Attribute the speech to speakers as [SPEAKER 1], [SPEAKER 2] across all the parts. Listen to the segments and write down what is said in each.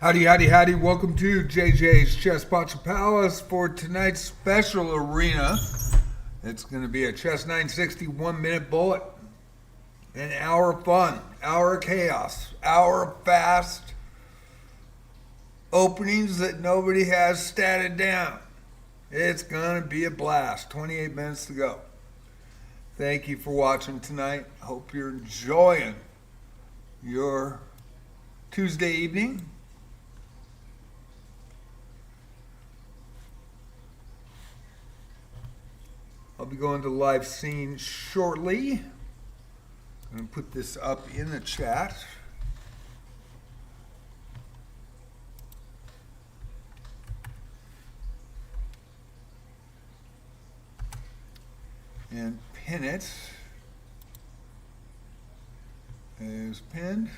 [SPEAKER 1] Howdy, howdy, howdy. Welcome to JJ's Chess Palace for tonight's special arena. It's going to be a Chess960 1-minute bullet. An hour of fun, hour of chaos, hour of fast openings that nobody has statted down. It's going to be a blast. 28 minutes to go. Thank you for watching tonight. Hope you're enjoying your Tuesday evening. I'll be going to live scene shortly. I'm going to put this up in the chat. And pin it. It's pinned.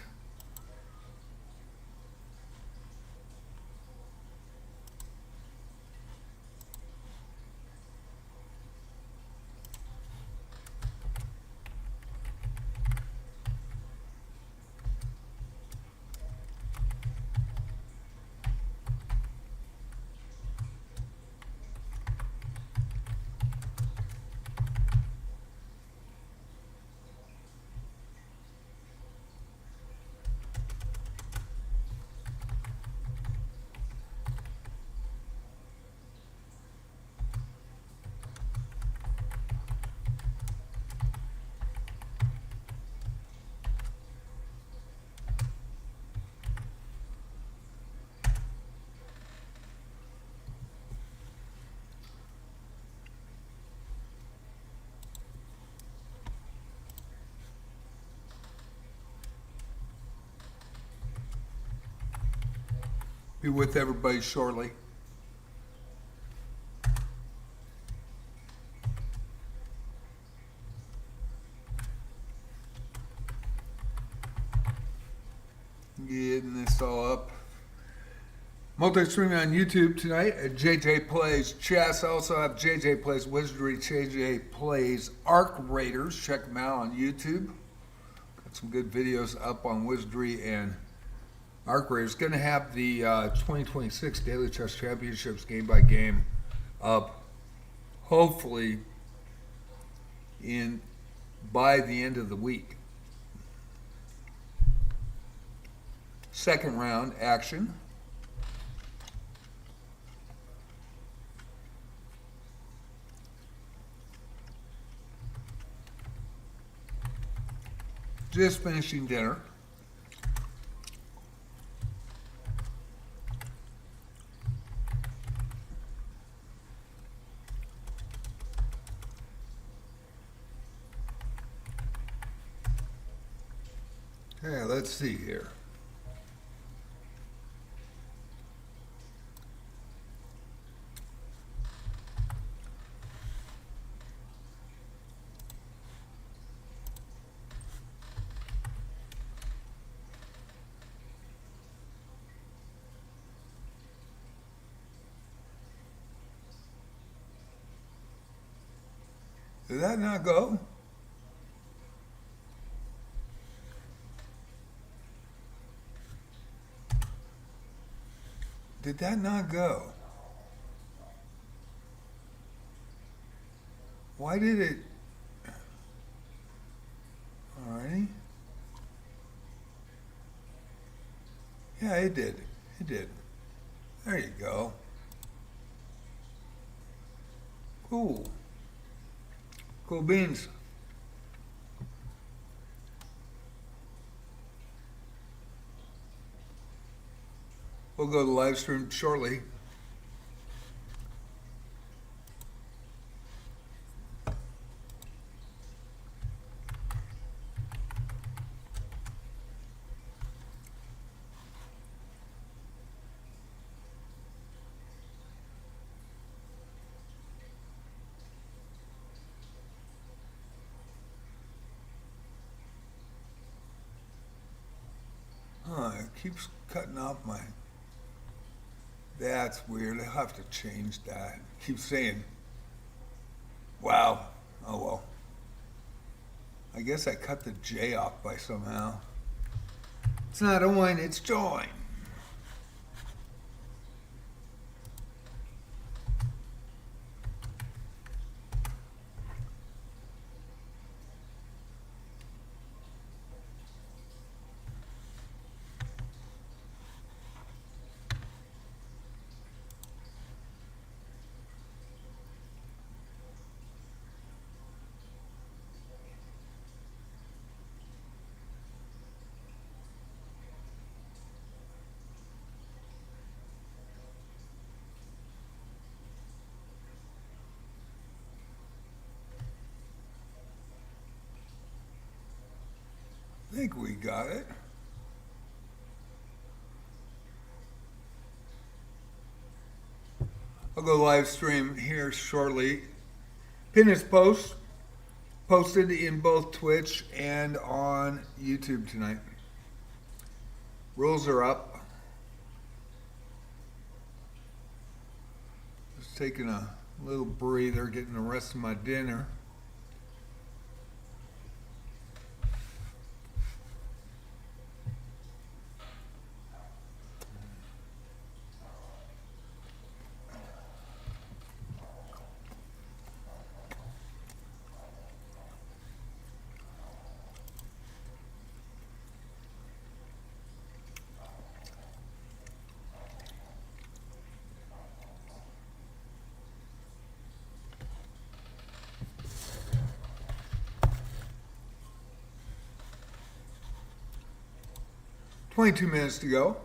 [SPEAKER 1] Be with everybody shortly. Getting this all up. Multi-streaming on YouTube tonight at JJ Plays Chess. I also have JJ Plays Wizardry, JJ Plays Arc Raiders. Check them out on YouTube. Got some good videos up on Wizardry and Arc Raiders. Going to have the 2026 Daily Chess Championships game by game up, hopefully by the end of the week. Second round action. Just finishing dinner. Okay, let's see here. Did that not go? Did that not go? Why did it? Alrighty. Yeah, it did. It did. There you go. Cool. Cool beans. We'll go to the live stream shortly. It keeps cutting off my... That's weird. I'll have to change that. Keep saying, wow. Oh well. I guess I cut the J off by somehow. It's not a wine, it's join. I think we got it. I'll go live stream here shortly. Pin is posted in both Twitch and on YouTube tonight. Rules are up. Just taking a little breather, getting the rest of my dinner. $22 minutes to go.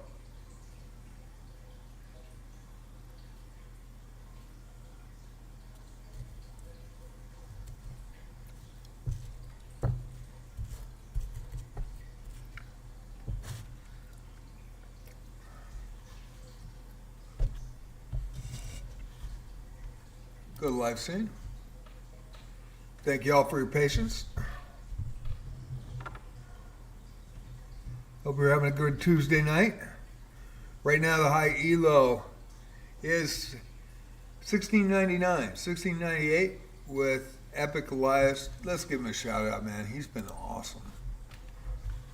[SPEAKER 1] Go to live scene. Thank you all for your patience. Hope you're having a good Tuesday night. Right now the high Elo is $16.99, $16.98 with Epic Elias. Let's give him a shout out, man. He's been awesome.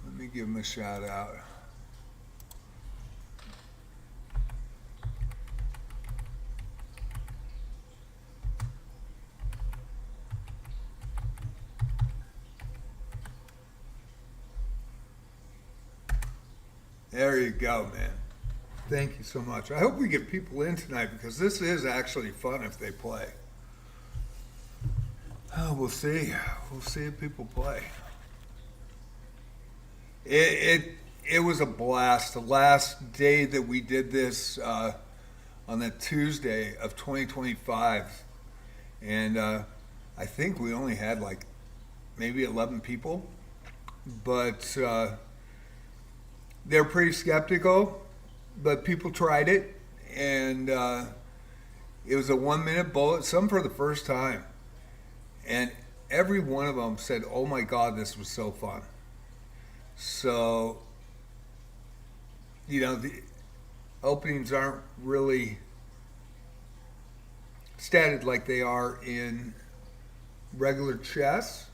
[SPEAKER 1] Let me give him a shout out. There you go, man. Thank you so much. I hope we get people in tonight because this is actually fun if they play. Oh, we'll see. We'll see if people play. It was a blast. The last day that we did this on the Tuesday of 2025, and I think we only had like maybe 11 people, but they're pretty skeptical, but people tried it, and it was a 1 minute bullet, some for the first time. And every one of them said, oh my God, this was so fun. So, you know, the openings aren't really statted like they are in regular chess.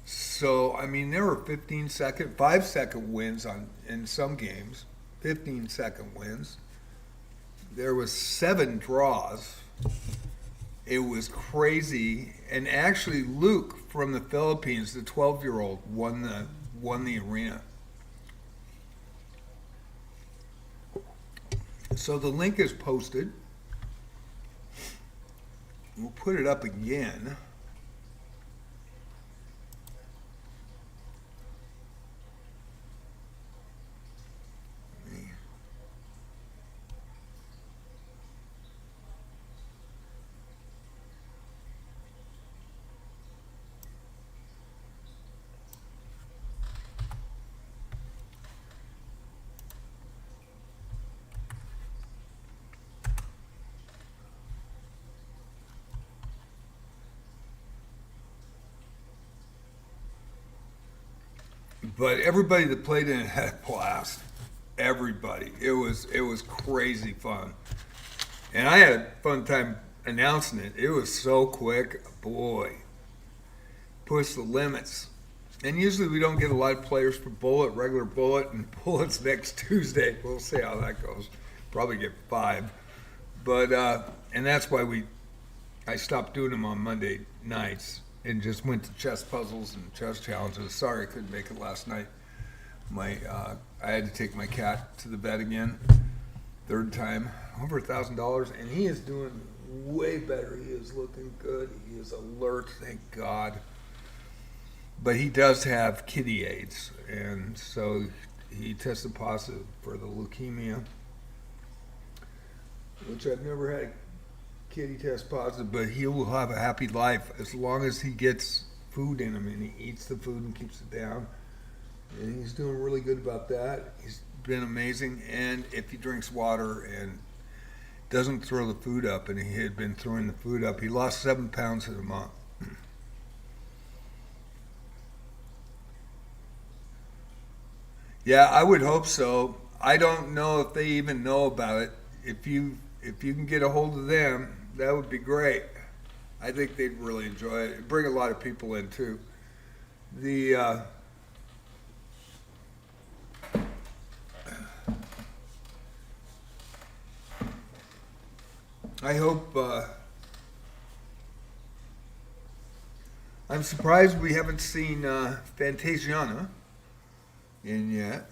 [SPEAKER 1] So, I mean, there were 5-second wins in some games, 15-second wins. There was 7 draws. It was crazy. And actually, Luke from the Philippines, the 12-year-old, won the arena. So the link is posted. We'll put it up again. But everybody that played in it had a blast. Everybody. It was crazy fun. And I had a fun time announcing it. It was so quick. Boy. Pushed the limits. And usually we don't get a lot of players for bullet, regular bullet, and bullets next Tuesday. We'll see how that goes. Probably get 5. But, and that's why I stopped doing them on Monday nights and just went to chess puzzles and chess challenges. Sorry I couldn't make it last night. I had to take my cat to the vet again, 3rd time, over $1,000, and he is doing way better. He is looking good. He is alert, thank God. But he does have kidney AIDS, and so he tested positive for the leukemia, which I've never had a kitty test positive, but he will have a happy life as long as he gets food in him and he eats the food and keeps it down. And he's doing really good about that. He's been amazing. And if he drinks water and doesn't throw the food up, and he had been throwing the food up, he lost 7 pounds in a month. Yeah, I would hope so. I don't know if they even know about it. If you can get a hold of them, that would be great. I think they'd really enjoy it. It'd bring a lot of people in too. The I hope. I'm surprised we haven't seen Fantasiana in yet.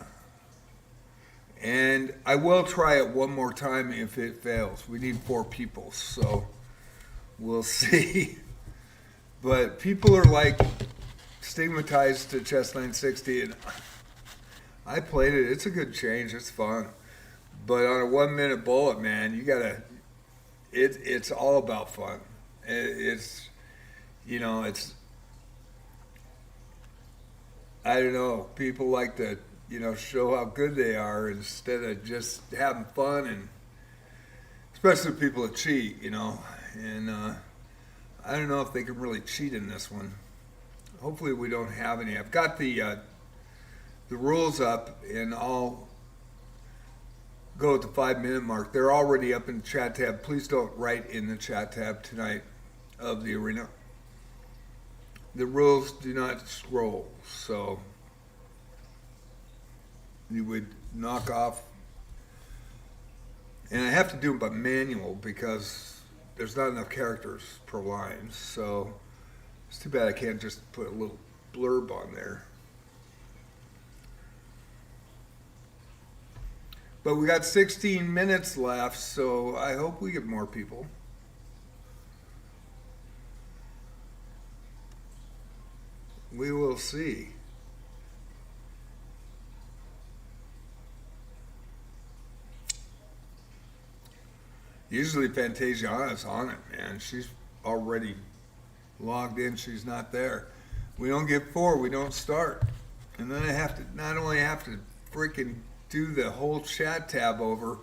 [SPEAKER 1] And I will try it one more time if it fails. We need 4 people, so we'll see. But people are like stigmatized to Chess960, and I played it. It's a good change. It's fun. But on a 1-minute bullet, man, you gotta. It's all about fun. It's I don't know. People like to show how good they are instead of just having fun, and especially people that cheat, and I don't know if they can really cheat in this one. Hopefully we don't have any. I've got the rules up, and I'll go at the 5-minute mark. They're already up in the chat tab. Please don't write in the chat tab tonight of the arena. The rules do not scroll, so you would knock off, and I have to do them by manual because there's not enough characters per line, so it's too bad I can't just put a little blurb on there. But we got 16 minutes left, so I hope we get more people. We will see. Usually Fantasiana's on it, man. She's already logged in. She's not there. We don't get 4. We don't start. And then I have to not only have to freaking do the whole chat tab over,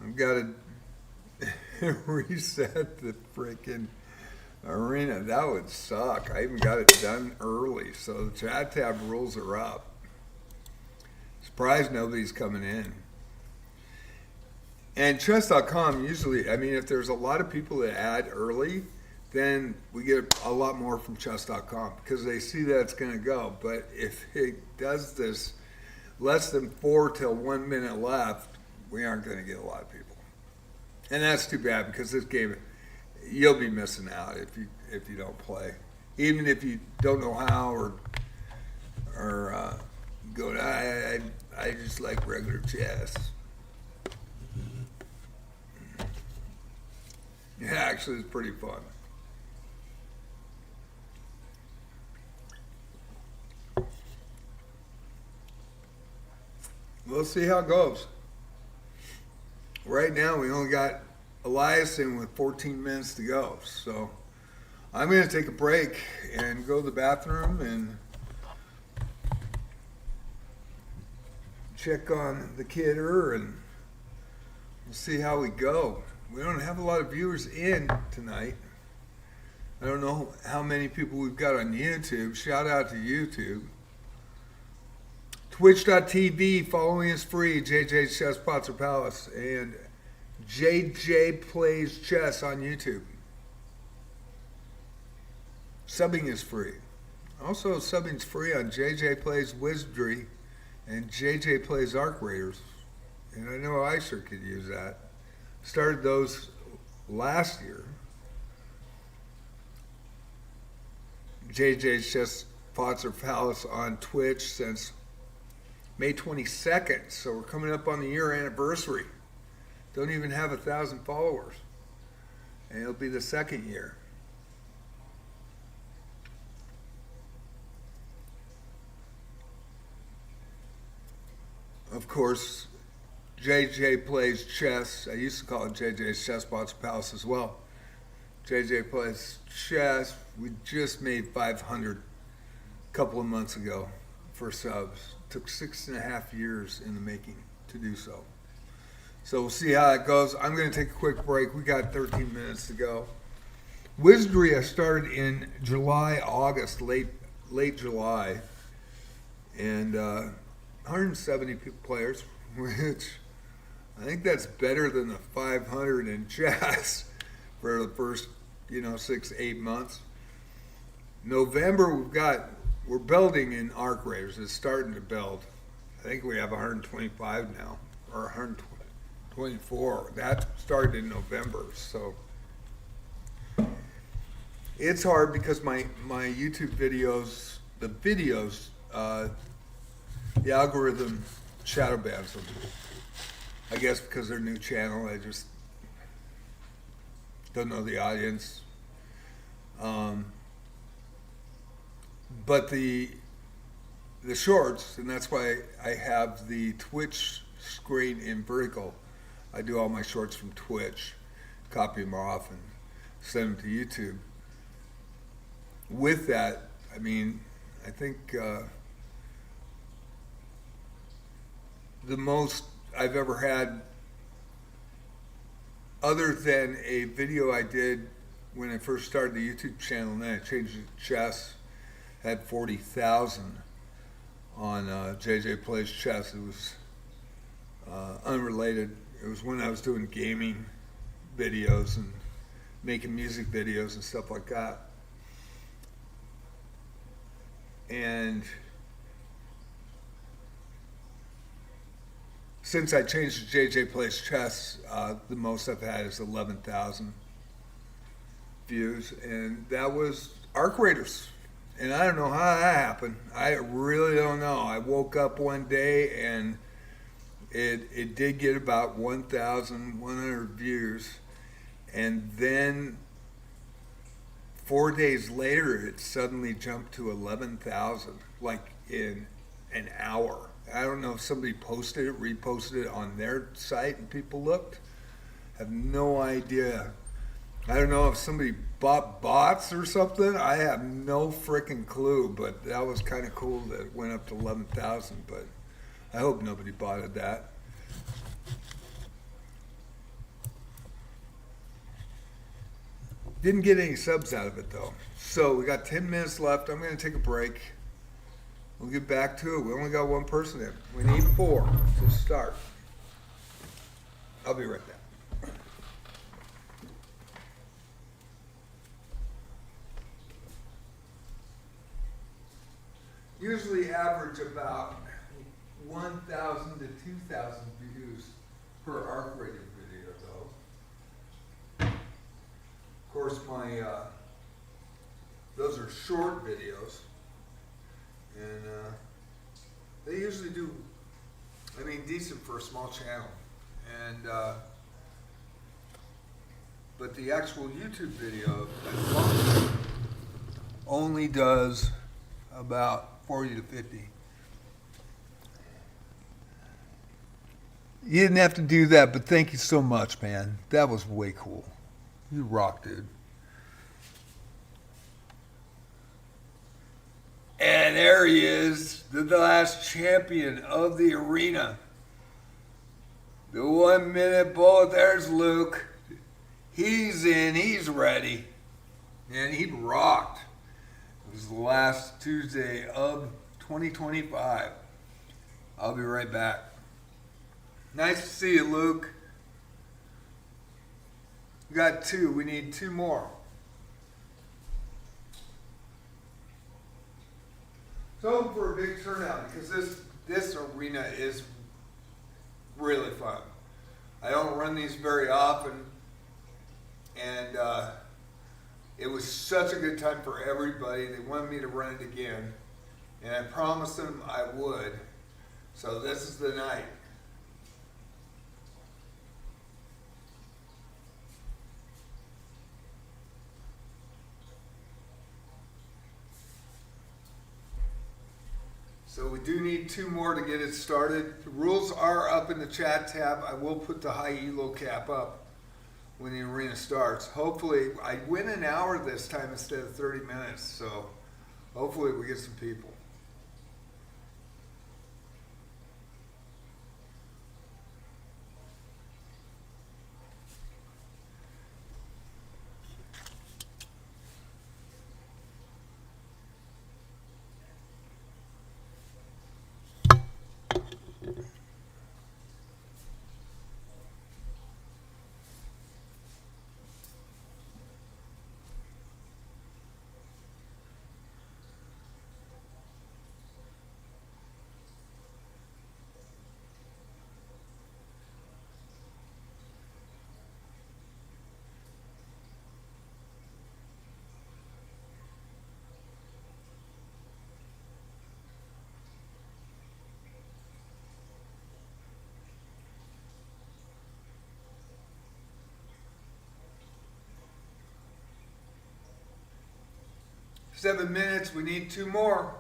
[SPEAKER 1] I've got to reset the freaking arena. That would suck. I even got it done early, so the chat tab rules are up. Surprised nobody's coming in. And chess.com usually, if there's a lot of people that add early, then we get a lot more from chess.com because they see that it's going to go. But if it does this less than 4 till 1 minute left, we aren't going to get a lot of people. And that's too bad because this game, you'll be missing out if you don't play. Even if you don't know how or go, I just like regular chess. Yeah, actually, it's pretty fun. We'll see how it goes. Right now, we only got Elias in with 14 minutes to go. So I'm going to take a break and go to the bathroom and check on the kidder, and we'll see how we go. We don't have a lot of viewers in tonight. I don't know how many people we've got on YouTube. Shout out to YouTube. Twitch.tv, following is free. JJ's Chess Potzer Palace and JJ Plays Chess on YouTube. Subbing is free. Also, subbing is free on JJ Plays Wizardry and JJ Plays Arc Raiders. And I know I sure could use that. Started those last year. JJ's Chess Potzer Palace on Twitch since May 22nd. So we're coming up on the year anniversary. Don't even have 1,000 followers. And it'll be the 2nd year. Of course, JJ Plays Chess. I used to call it JJ's Chess Potzer Palace as well. JJ Plays Chess. We just made 500 a couple of months ago for subs. Took 6.5 years in the making to do so. So we'll see how it goes. I'm going to take a quick break. We got 13 minutes to go. Wizardry I started in July, August, late July, and 170 players, which I think that's better than the 500 in chess for the first 6-8 months. November we're building in Arc Raiders. It's starting to build. I think we have 125 now, or 124. That started in November, so it's hard because my YouTube videos, the algorithm shadow bans them. I guess because they're a new channel, I just don't know the audience. But the shorts, and that's why I have the Twitch screen in vertical. I do all my shorts from Twitch, copy them off and send them to YouTube. With that, I mean, I think the most I've ever had, other than a video I did when I first started the YouTube channel, and then I changed it to chess, had 40,000 on JJ Plays Chess. It was unrelated. It was when I was doing gaming videos and making music videos and stuff like that. And since I changed to JJ Plays Chess, the most I've had is 11,000 views, and that was Arc Raiders. And I don't know how that happened. I really don't know. I woke up one day and it did get about 1,100 views, and then 4 days later it suddenly jumped to 11,000, like in an hour. I don't know if somebody posted it, reposted it on their site and people looked. I have no idea. I don't know if somebody bought bots or something. I have no freaking clue, but that was kind of cool that it went up to 11,000, but I hope nobody bought that. Didn't get any subs out of it though. So we got 10 minutes left. I'm going to take a break. We'll get back to it. We only got one person in. We need 4 to start. I'll be right back. Usually average about 1,000 to 2,000 views per Arc Rated video though. Of course those are short videos, and they usually do, I mean, decent for a small channel. And but the actual YouTube video only does about 40 to 50. You didn't have to do that, but thank you so much, man. That was way cool. You rock, dude. And there he is, the last champion of the arena. The 1 minute bullet. There's Luke. He's in, he's ready. And he rocked. It was the last Tuesday of 2025. I'll be right back. Nice to see you, Luke. We got 2. We need 2 more. So for a big turnout, because this arena is really fun. I don't run these very often, and it was such a good time for everybody. They wanted me to run it again, and I promised them I would. So this is the night. So we do need 2 more to get it started. The rules are up in the chat tab. I will put the high elo cap up when the arena starts. Hopefully, I win an hour this time instead of 30 minutes, so hopefully we get some people. 7 minutes. We need 2 more.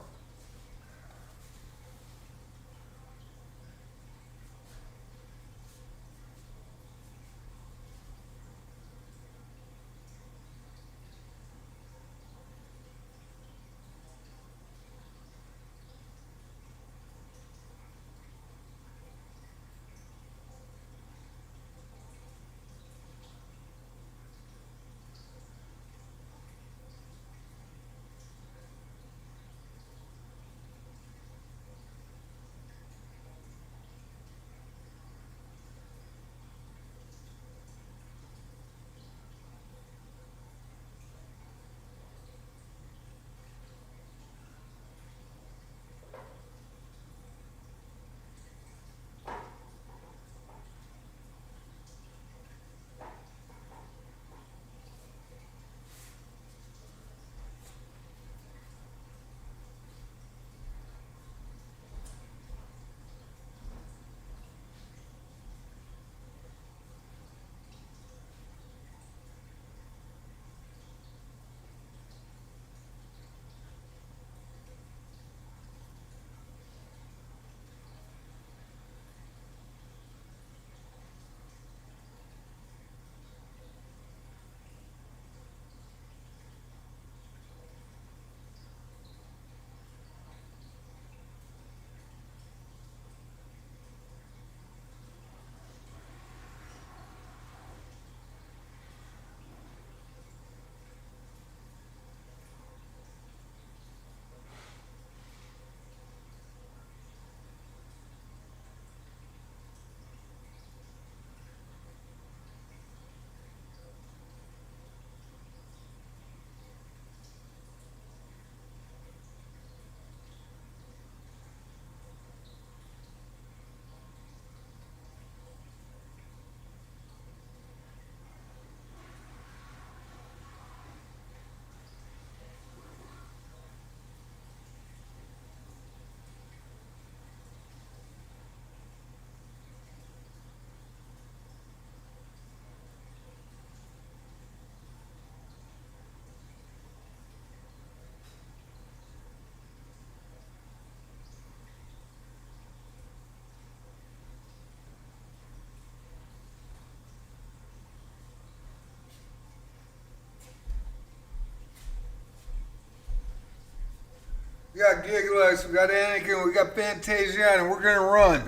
[SPEAKER 1] We got Giggles, we got Anakin, we got Fantasia, and we're going to run.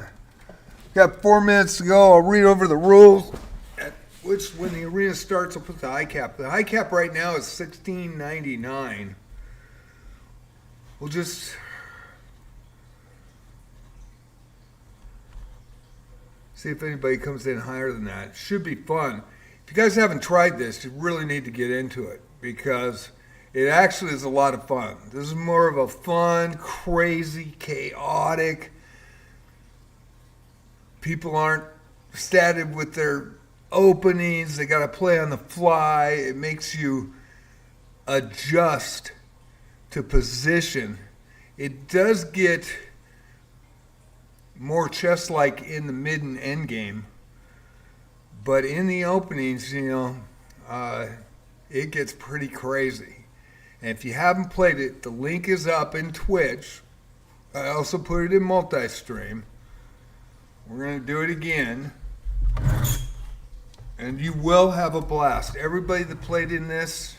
[SPEAKER 1] Got 4 minutes to go. I'll read over the rules. Which, when the arena starts, I'll put the high cap. The high cap right now is $16.99. We'll just see if anybody comes in higher than that. It should be fun. If you guys haven't tried this, you really need to get into it because it actually is a lot of fun. This is more of a fun, crazy, chaotic. People aren't static with their openings. They got to play on the fly. It makes you adjust to position. It does get more chess-like in the mid and end game, but in the openings, it gets pretty crazy. And if you haven't played it, the link is up in Twitch. I also put it in multi-stream. We're going to do it again. And you will have a blast. Everybody that played in this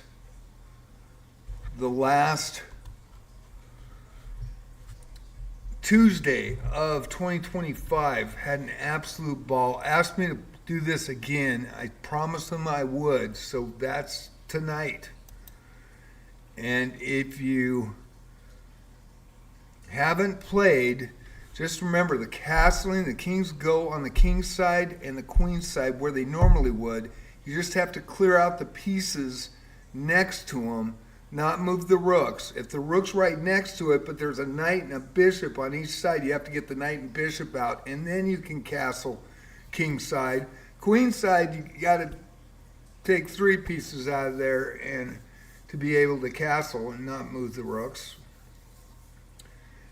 [SPEAKER 1] the last Tuesday of 2025 had an absolute ball. Asked me to do this again. I promised them I would. So that's tonight. And if you haven't played, just remember the castling, the kings go on the king's side and the queen's side where they normally would. You just have to clear out the pieces next to them, not move the rooks. If the rook's right next to it, but there's a knight and a bishop on each side, you have to get the knight and bishop out, and then you can castle king's side. Queen's side, you got to take 3 pieces out of there and to be able to castle and not move the rooks.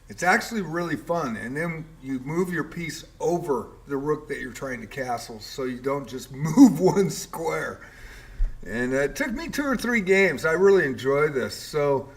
[SPEAKER 1] It's actually really fun, and then you move your piece over the rook that you're trying to castle so you don't just move one square. And it took me 2 or 3 games. I really enjoy this. So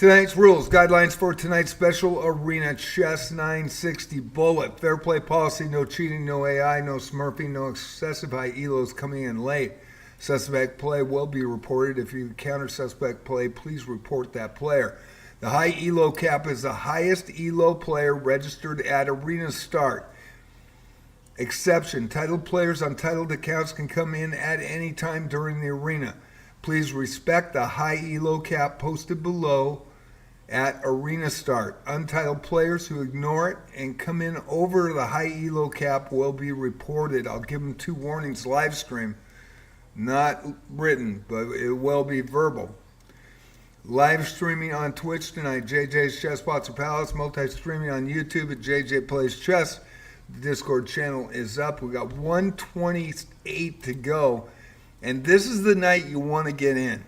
[SPEAKER 1] Tonight's rules, guidelines for tonight's special arena Chess960 bullet. Fair play policy, no cheating, no AI, no smurfing, no excessive high elos coming in late. Suspect play will be reported. If you encounter suspect play, please report that player. The high elo cap is the highest elo player registered at arena start. Exception, titled players on titled accounts can come in at any time during the arena. Please respect the high elo cap posted below at arena start. Untitled players who ignore it and come in over the high elo cap will be reported. I'll give them 2 warnings live stream, not written, but it will be verbal. Live streaming on Twitch tonight, JJ's Chess Pots or Palace. Multi-streaming on YouTube at JJ Plays Chess. The Discord channel is up. We got 128 to go. And this is the night you want to get in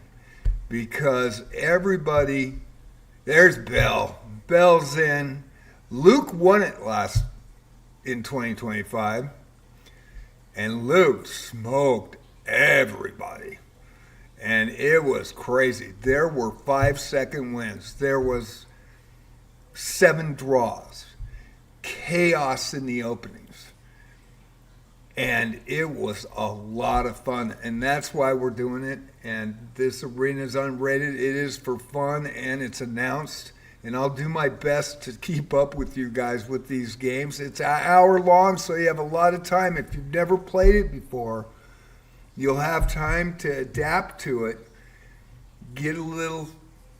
[SPEAKER 1] because everybody, there's Bell. Bell's in. Luke won it in 2025. And Luke smoked everybody. And it was crazy. There were 5-second wins. There was 7 draws. Chaos in the openings. And it was a lot of fun. And that's why we're doing it. And this arena is unrated. It is for fun and it's announced. And I'll do my best to keep up with you guys with these games. It's an hour long, so you have a lot of time. If you've never played it before, you'll have time to adapt to it, get a little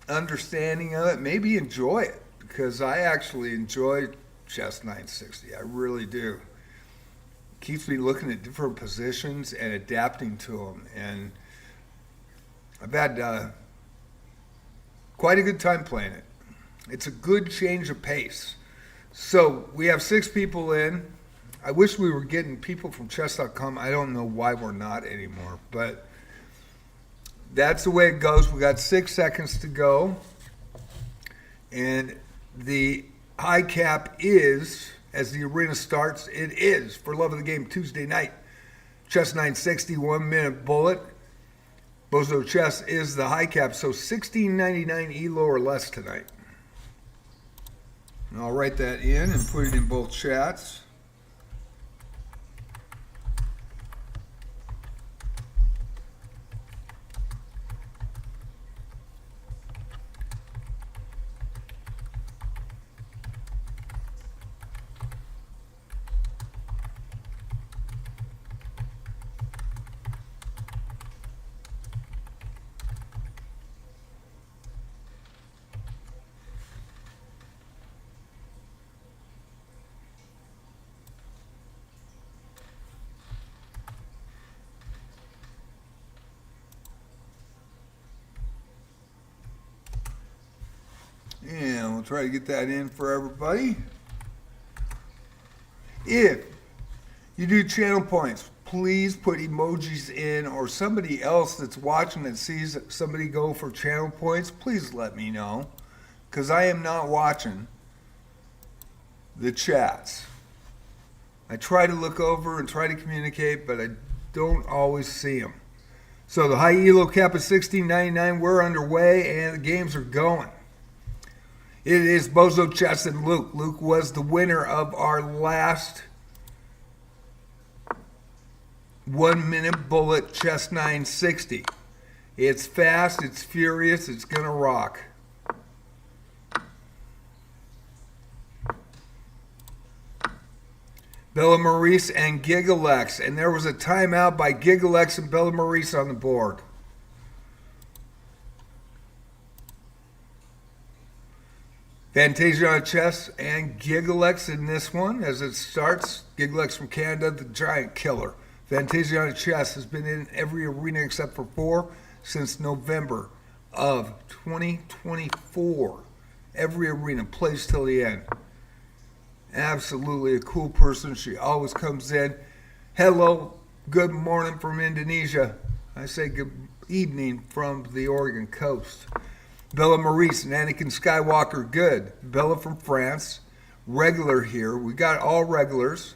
[SPEAKER 1] understanding of it, maybe enjoy it. Because I actually enjoy Chess960. I really do. Keeps me looking at different positions and adapting to them. And I've had quite a good time playing it. It's a good change of pace. So we have 6 people in. I wish we were getting people from chess.com. I don't know why we're not anymore, but that's the way it goes. We got 6 seconds to go. And the high cap is, as the arena starts, it is, for love of the game, Tuesday night. Chess960, 1 minute bullet. Bozo Chess is the high cap, so $16.99 elo or less tonight. And I'll write that in and put it in both chats. And we'll try to get that in for everybody. If you do channel points, please put emojis in, or somebody else that's watching that sees somebody go for channel points, please let me know, because I am not watching the chats. I try to look over and try to communicate, but I don't always see them. So the high elo cap is $16.99. We're underway and the games are going. It is Bozo Chess and Luke. Luke was the winner of our last 1 minute bullet Chess960. It's fast, it's furious, it's gonna rock. Bella Maurice and Gigalex, and there was a timeout by Gigalex and Bella Maurice on the board. Fantasia on Chess and Gigalex in this one as it starts. Gigalex from Canada, the giant killer. Fantasia on Chess has been in every arena except for 4 since November of 2024. Every arena, plays till the end. Absolutely a cool person. She always comes in. Hello, good morning from Indonesia. I say good evening from the Oregon coast. Bella Maurice and Anakin Skywalker, good. Bella from France, regular here. We got all regulars.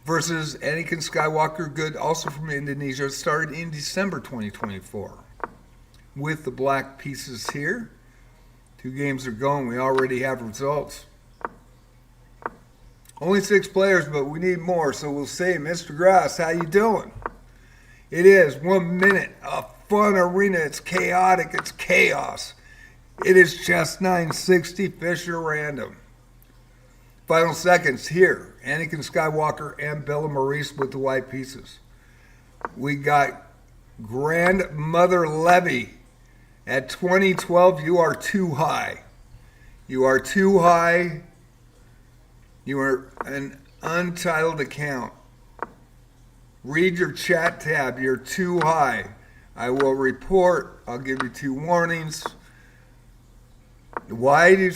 [SPEAKER 1] Versus Anakin Skywalker, good, also from Indonesia. It started in December 2024. With the black pieces here 2 games are going. We already have results. Only 6 players, but we need more, so we'll see. Mr. Grass, how you doing? It is 1 minute, a fun arena. It's chaotic. It's chaos. It is Chess960 Fisher Random. Final seconds here. Anakin Skywalker and Bella Maurice with the white pieces. We got Grandmother Levy at 2012. You are too high. You are too high. You are an untitled account. Read your chat tab. You're too high. I will report. I'll give you 2 warnings. Why do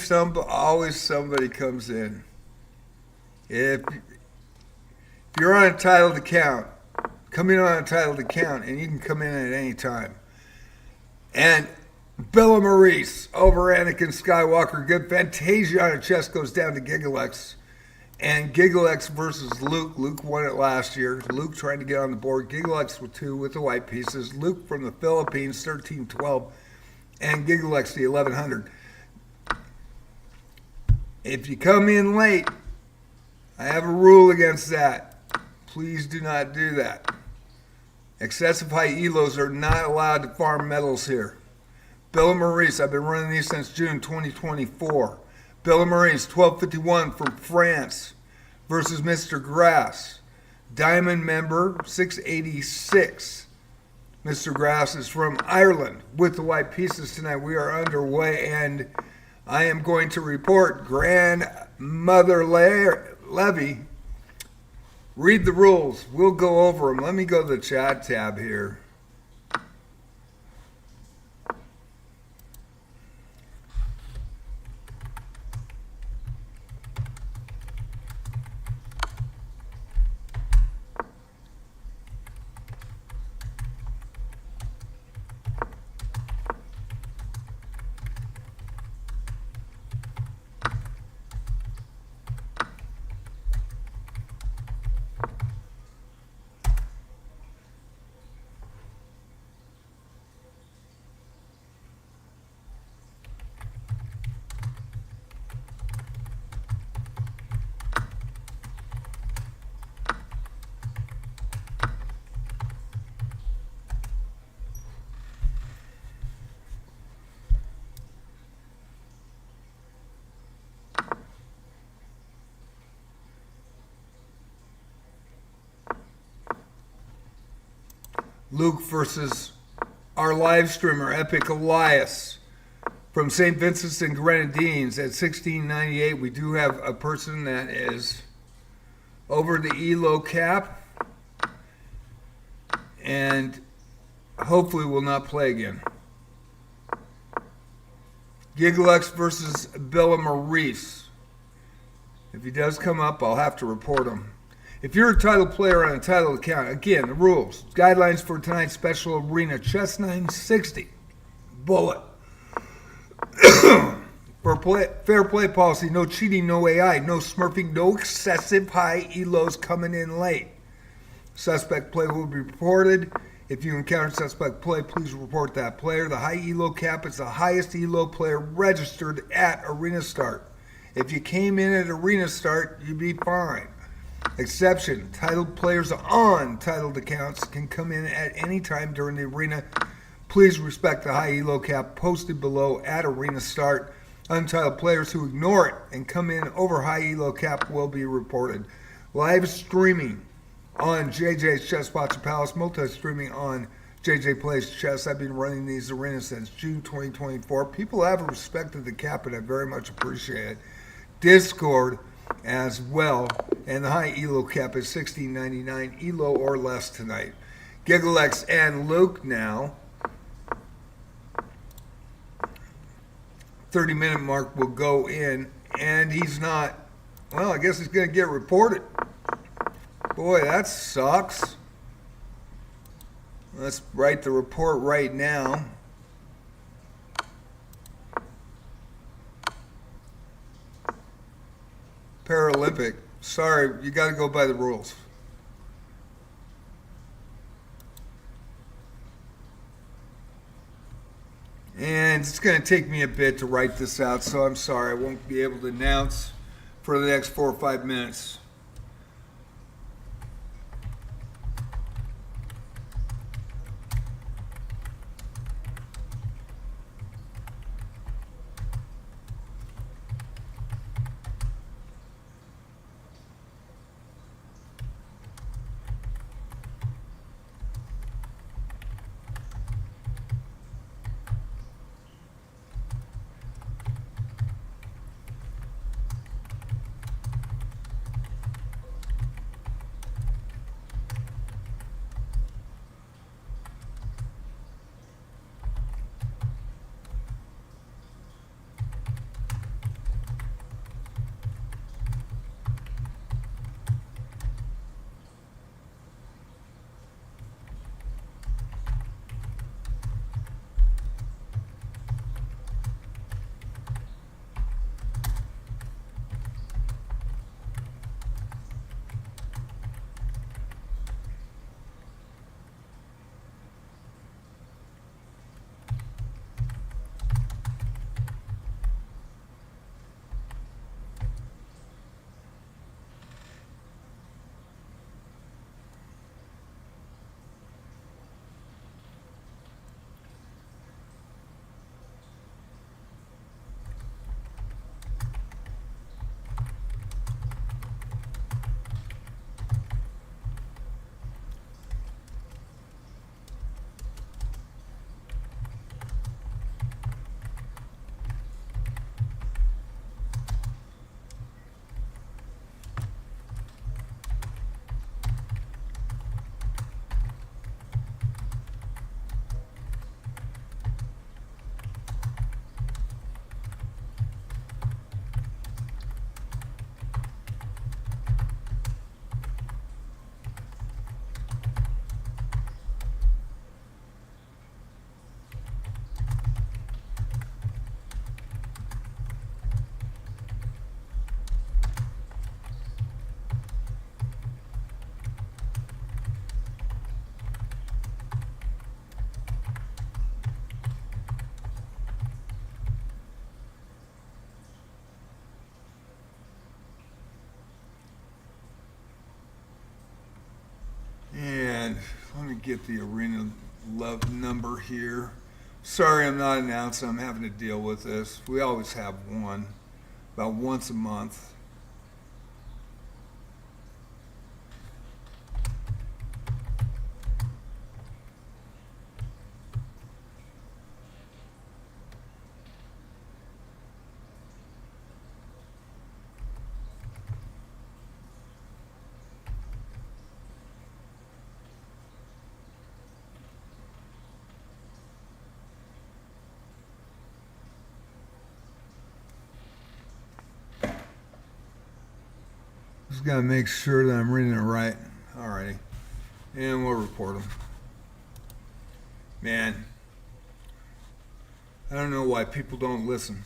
[SPEAKER 1] always somebody comes in? If you're on a titled account, come in on a titled account, and you can come in at any time. And Bella Maurice over Anakin Skywalker. Good. Fantasia on a chess goes down to Gigalex. And Gigalex versus Luke. Luke won it last year. Luke trying to get on the board. Gigalex with 2 with the white pieces. Luke from the Philippines, 1312. And Gigalex, the 1100. If you come in late, I have a rule against that. Please do not do that. Excessive high elos are not allowed to farm medals here. Bella Maurice, I've been running these since June 2024. Bella Maurice, 1251 from France versus Mr. Grass. Diamond member, 686. Mr. Grass is from Ireland with the white pieces tonight. We are underway, and I am going to report Grandmother Levy. Read the rules. We'll go over them. Let me go to the chat tab here. Luke versus our live streamer, Epic Elias from St. Vincent's and Grenadines at 1698. We do have a person that is over the Elo cap and hopefully will not play again. Gigalex versus Bella Maurice. If he does come up, I'll have to report him. If you're a titled player on a titled account, again, the rules, guidelines for tonight's special arena, Chess960, bullet. Fair play policy, no cheating, no AI, no smurfing, no excessive high elos coming in late. Suspect play will be reported. If you encounter suspect play, please report that player. The high elo cap is the highest elo player registered at arena start. If you came in at arena start, you'd be fine. Exception, titled players on titled accounts can come in at any time during the arena. Please respect the high elo cap posted below at arena start. Untitled players who ignore it and come in over high elo cap will be reported. Live streaming on JJ's Chess Boxer Palace, multi-streaming on JJ Plays Chess. I've been running these arenas since June 2024. People have respected the cap, and I very much appreciate it. Discord as well, and the high elo cap is $16.99 elo or less tonight. Gigalex and Luke now. 30-minute mark will go in, and he's not. Well, I guess he's going to get reported. Boy, that sucks. Let's write the report right now. Paralympic. Sorry, you got to go by the rules. And And it's going to take me a bit to write this out, so I'm sorry I won't be able to announce for the next 4 or 5 minutes. And let me get the arena love number here. Sorry I'm not announcing. I'm having to deal with this. We always have one, about once a month. Just gotta make sure that I'm reading it right. Alrighty. And we'll report them. Man, I don't know why people don't listen.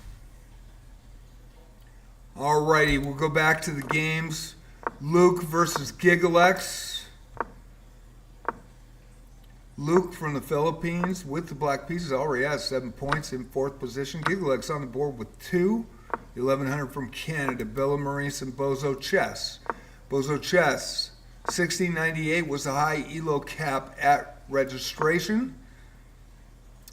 [SPEAKER 1] Alrighty, we'll go back to the games. Luke versus Gigalex. Luke from the Philippines with the black pieces already has 7 points in 4th position. Gigalex on the board with 2. 1100 from Canada, Bella Maurice and Bozo Chess. Bozo Chess, 1698 was the high Elo cap at registration.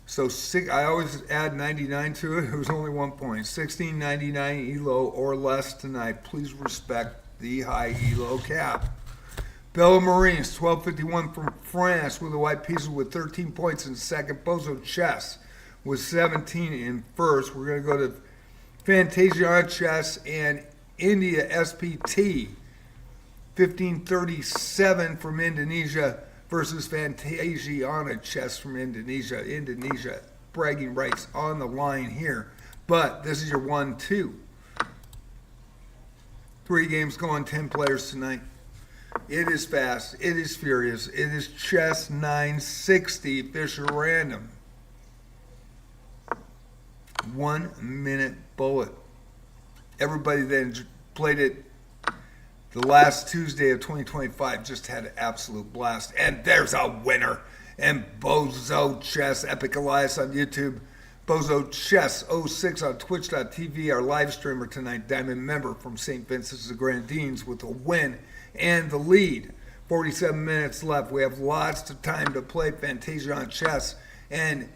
[SPEAKER 1] So I always add 99 to it. It was only 1 point. 1699 Elo or less tonight. Please respect the high Elo cap. Bella Maurice, 1251 from France with the white pieces with 13 points in 2nd. Bozo Chess with 17 in 1st. We're going to go to Fantasia Chess and India SPT, 1537 from Indonesia versus Fantasiana Chess from Indonesia. Indonesia bragging rights on the line here. But this is your 1-2. 3 games going, 10 players tonight. It is fast. It is furious. It is Chess960 Fisher Random. 1 minute bullet. Everybody that played it the last Tuesday of 2025 just had an absolute blast. And there's a winner. And Bozo Chess, Epic Elias on YouTube. Bozo Chess960 on Twitch.tv, our live streamer tonight, Diamond member from St. Vincent's the Grenadines with a win and the lead. 47 minutes left. We have lots of time to play Fantasia on chess and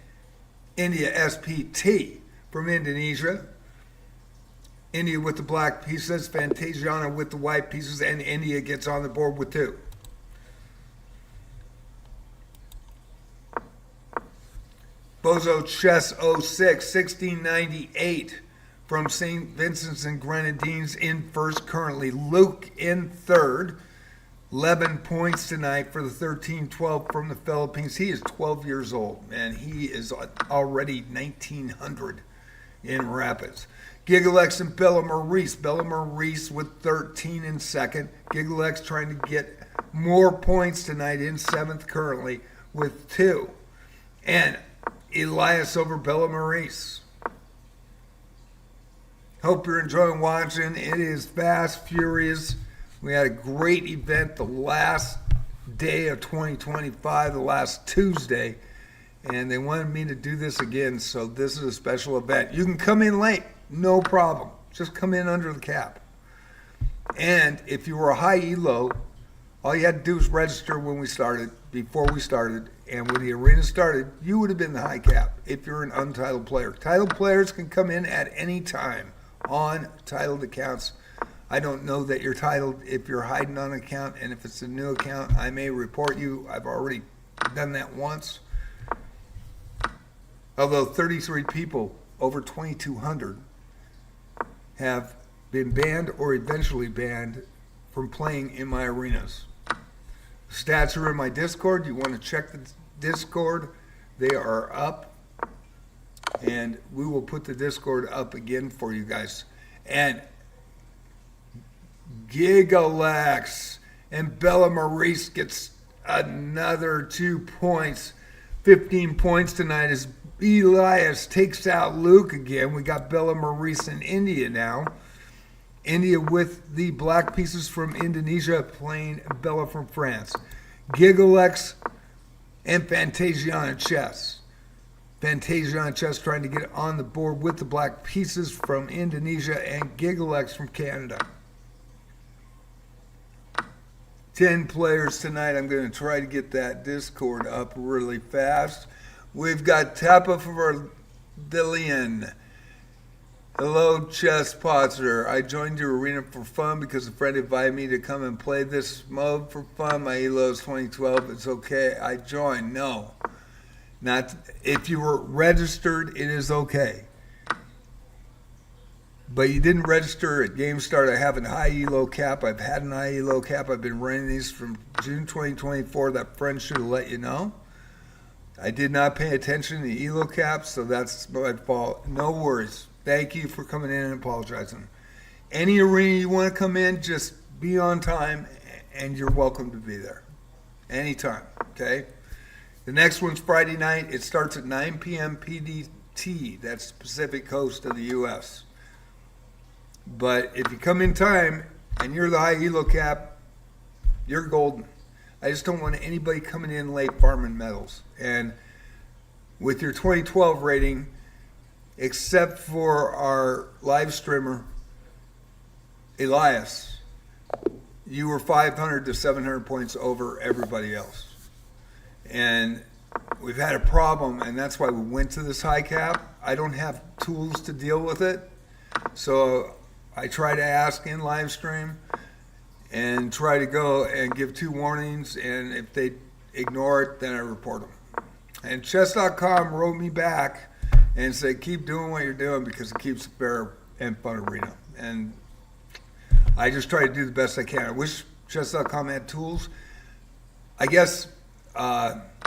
[SPEAKER 1] India SPT from Indonesia. India with the black pieces, Fantasiana with the white pieces, and India gets on the board with 2. Bozo Chess960, 1698 from St. Vincent's and Grenadines in first currently. Luke in third. 11 points tonight for the 13-12 from the Philippines. He is 12 years old, and he is already 1900 in Rapids. Gigalex and Bella Maurice. Bella Maurice with 13 in second. Gigalex trying to get more points tonight in seventh currently with 2. And Elias over Bella Maurice. Hope you're enjoying watching. It is fast, furious. We had a great event the last day of 2025, the last Tuesday, and they wanted me to do this again, so this is a special event. You can come in late, no problem. Just come in under the cap. And if you were a high elo, all you had to do was register when we started, before we started, and when the arena started, you would have been the high cap if you're an untitled player. Titled players can come in at any time on titled accounts. I don't know that you're titled if you're hiding on an account, and if it's a new account, I may report you. I've already done that once. Although 33 people, over 2,200, have been banned or eventually banned from playing in my arenas. Stats are in my Discord. You want to check the Discord. They are up, and we will put the Discord up again for you guys. And Gigalex and Bella Maurice gets another 2 points. 15 points tonight as Elias takes out Luke again. We got Bella Maurice in India now. India with the black pieces from Indonesia playing Bella from France. Gigalex and Fantasiana chess. Fantasiana chess trying to get on the board with the black pieces from Indonesia, and Gigalex from Canada. 10 players tonight. I'm going to try to get that Discord up really fast. We've got Tapa for Dillian. Hello, Chess Potzer. I joined your arena for fun because a friend invited me to come and play this mode for fun. My Elo is 2012. It's okay. I joined. No. Not if you were registered, it is okay. But you didn't register at GameStart. I have a high Elo cap. I've had an high Elo cap. I've been running these from June 2024. That friend should have let you know. I did not pay attention to the Elo caps, so that's my fault. No worries. Thank you for coming in and apologizing. Any arena you want to come in, just be on time, and you're welcome to be there. Anytime, okay? The next one's Friday night. It starts at 9 p.m. PDT. That's Pacific Coast of the U.S. But if you come in time and you're the high Elo cap, you're golden. I just don't want anybody coming in late farming medals. And with your 2012 rating, except for our live streamer, Elias, you were 500 to 700 points over everybody else. And we've had a problem, and that's why we went to this high cap. I don't have tools to deal with it. So I try to ask in live stream and try to go and give 2 warnings, and if they ignore it, then I report them. And chess.com wrote me back and said, keep doing what you're doing because it keeps a fair and fun arena. And I just try to do the best I can. I wish chess.com had tools. I guess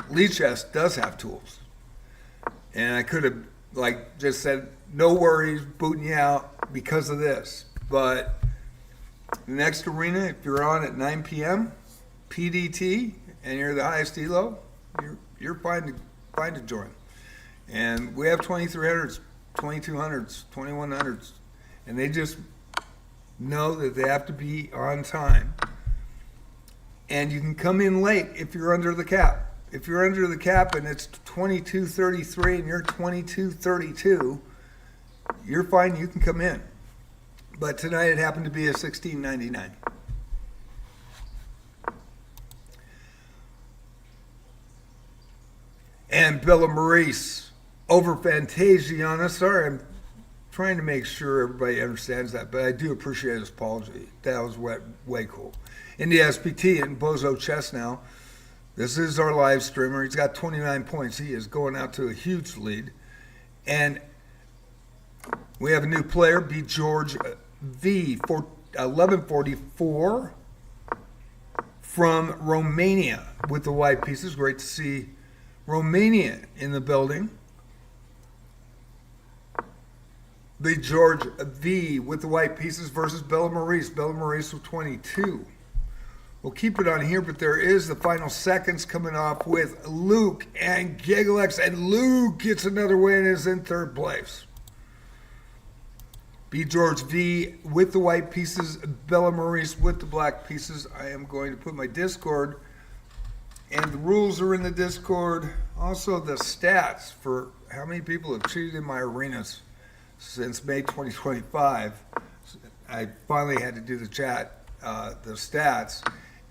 [SPEAKER 1] Lead Chess does have tools. And I could have just said, no worries, booting you out because of this. But the next arena, if you're on at 9 p.m. PDT and you're the highest Elo, you're fine to join. And we have 2300s, 2200s, 2100s, and they just know that they have to be on time. And you can come in late if you're under the cap. if you're under the cap and it's 22.33 and you're 22.32, you're fine. You can come in. But tonight it happened to be a 16.99. And Bella Maurice over Fantasiana. Sorry, I'm trying to make sure everybody understands that, but I do appreciate his apology. That was way cool. In the SPT and Bozo Chess now. This is our live streamer. He's got 29 points. He is going out to a huge lead. And we have a new player, B. George V. 1144 from Romania with the white pieces. Great to see Romania in the building. B. George V. with the white pieces versus Bella Maurice. Bella Maurice with 22. We'll keep it on here, but there is the final seconds coming off with Luke and Gigglex, and Luke gets another win and is in third place. B. George V with the white pieces, Bella Maurice with the black pieces. I am going to put my Discord, and the rules are in the Discord. Also the stats for how many people have cheated in my arenas since May 2025. I finally had to do the stats.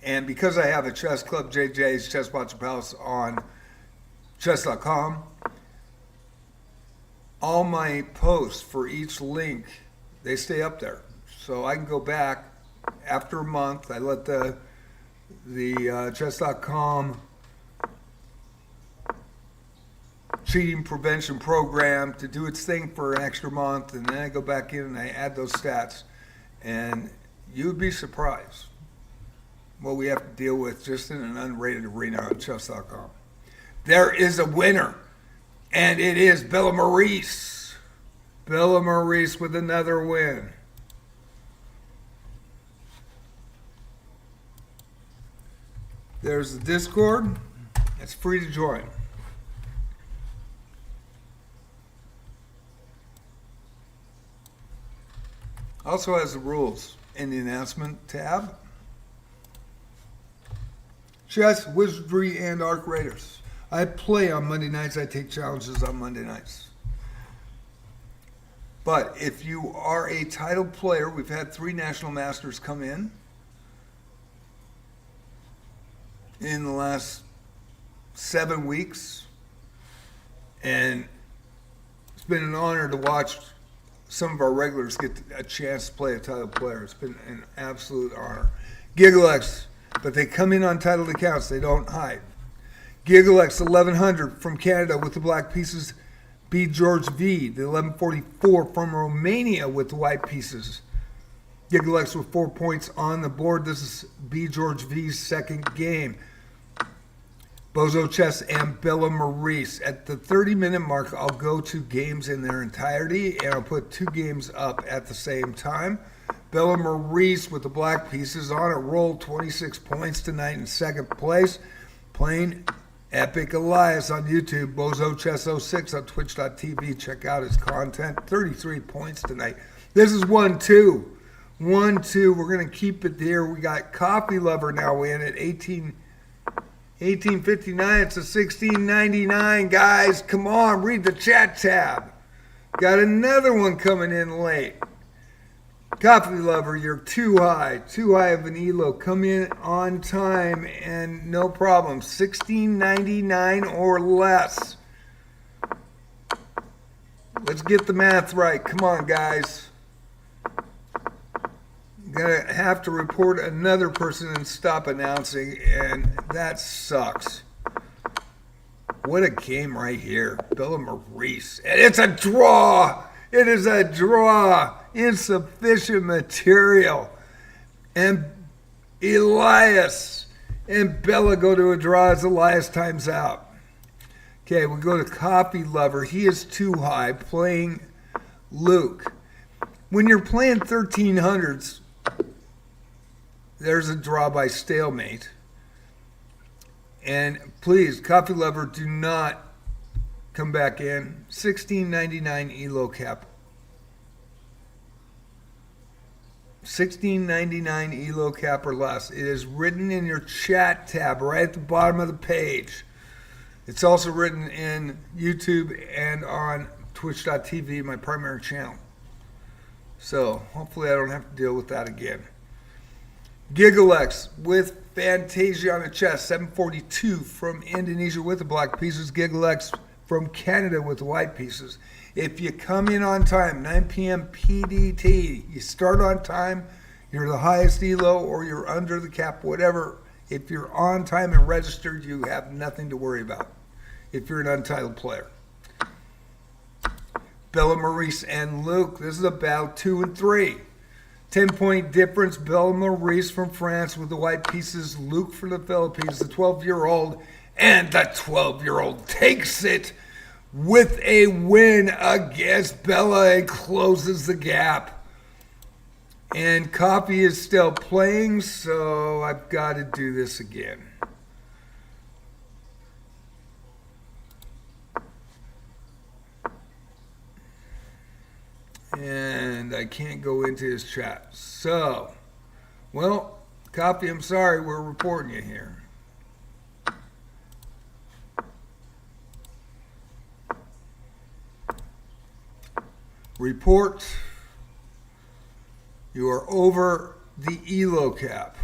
[SPEAKER 1] And because I have a chess club, JJ's Chess Botcher Palace on chess.com, all my posts for each link, they stay up there. So I can go back after a month. I let the chess.com cheating prevention program to do its thing for an extra month, and then I go back in and I add those stats. And you would be surprised what we have to deal with just in an unrated arena on chess.com. There is a winner, and it is Bella Maurice. Bella Maurice with another win. There's the Discord. It's free to join. Also has the rules in the announcement tab. Chess, Wizardry, and Arc Raiders. I play on Monday nights. I take challenges on Monday nights. But if you are a titled player, we've had 3 National Masters come in the last 7 weeks. And it's been an honor to watch some of our regulars get a chance to play a titled player. It's been an absolute honor. Gigglex. But they come in on titled accounts. They don't hide. Gigglex 1100 from Canada with the black pieces. B. George V. The 1144 from Romania with the white pieces. Gigglex with 4 points on the board. This is B. George V's second game. Bozo Chess and Bella Maurice. At the 30-minute mark, I'll go to games in their entirety, and I'll put 2 games up at the same time. Bella Maurice with the black pieces on a roll, 26 points tonight in second place. Playing Epic Elias on YouTube. Bozo Chess960 on twitch.tv. Check out his content. 33 points tonight. This is 1-2. 1-2. We're going to keep it there. We got Coffee Lover now in at 1859. It's a 16.99. Guys, come on. Read the chat tab. Got another one coming in late. Coffee Lover, you're too high of an elo. Come in on time and no problem. 16.99 or less. Let's get the math right. Come on, guys. I'm gonna have to report another person and stop announcing, and that sucks. What a game right here. Bella Maurice. And it's a draw. It is a draw. Insufficient material. And Elias and Bella go to a draw as Elias times out. Okay, we go to Coffee Lover. He is too high, playing Luke. When you're playing 1300s, there's a draw by stalemate. And please, Coffee Lover, do not come back in. 16.99 Elo cap. 16.99 Elo cap or less. It is written in your chat tab right at the bottom of the page. It's also written in YouTube and on twitch.tv, my primary channel. So hopefully I don't have to deal with that again. Gigalex with Fantasia on the chest, 742 from Indonesia with the black pieces. Gigalex from Canada with the white pieces. If you come in on time, 9 p.m. PDT, you start on time, you're the highest elo or you're under the cap, whatever. If you're on time and registered, you have nothing to worry about if you're an untitled player. Bella Maurice and Luke, this is a battle 2 and 3. 10-point difference. Bella Maurice from France with the white pieces. Luke from the Philippines, the 12-year-old. And the 12-year-old takes it with a win against Bella and closes the gap. And Coffee is still playing, so I've got to do this again. And I can't go into his chat. So, well, Coffee, I'm sorry, we're reporting you here. Report. You are over the elo cap.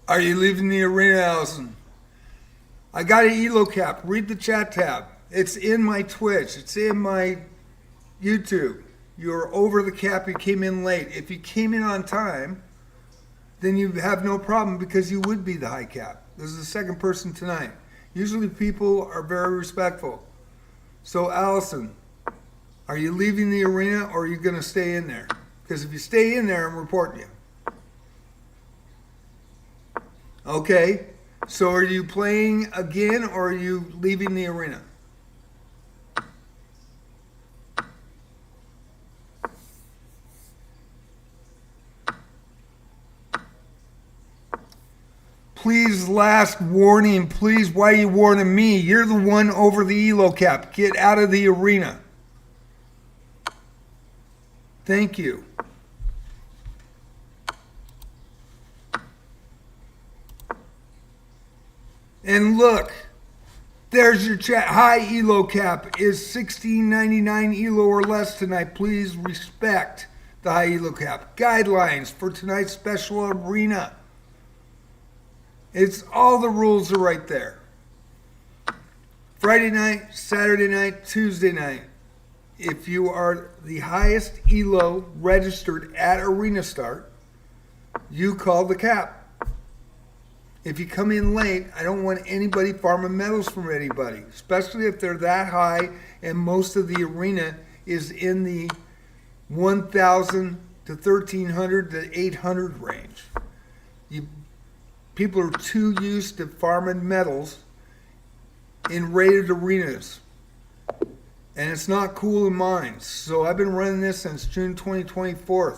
[SPEAKER 1] Are you leaving the arena, Allison? I got an elo cap. Read the chat tab. It's in my Twitch. It's in my YouTube. You're over the cap. You came in late. If you came in on time, then you have no problem because you would be the high cap. This is the second person tonight. Usually people are very respectful. So Allison, are you leaving the arena or are you going to stay in there? Because if you stay in there, I'm reporting you. Okay, so are you playing again or are you leaving the arena? Please, last warning, please, why are you warning me? You're the one over the elo cap. Get out of the arena. Thank you. And look, there's your chat. High elo cap is $16.99 elo or less tonight. Please respect the high elo cap. Guidelines for tonight's special arena. It's all the rules are right there. Friday night, Saturday night, Tuesday night. If you are the highest elo registered at arena start, you call the cap. If you come in late, I don't want anybody farming medals from anybody, especially if they're that high and most of the arena is in the 1,000 to 1,300 to 800 range. People are too used to farming medals in rated arenas, and it's not cool in mine. So I've been running this since June 2024.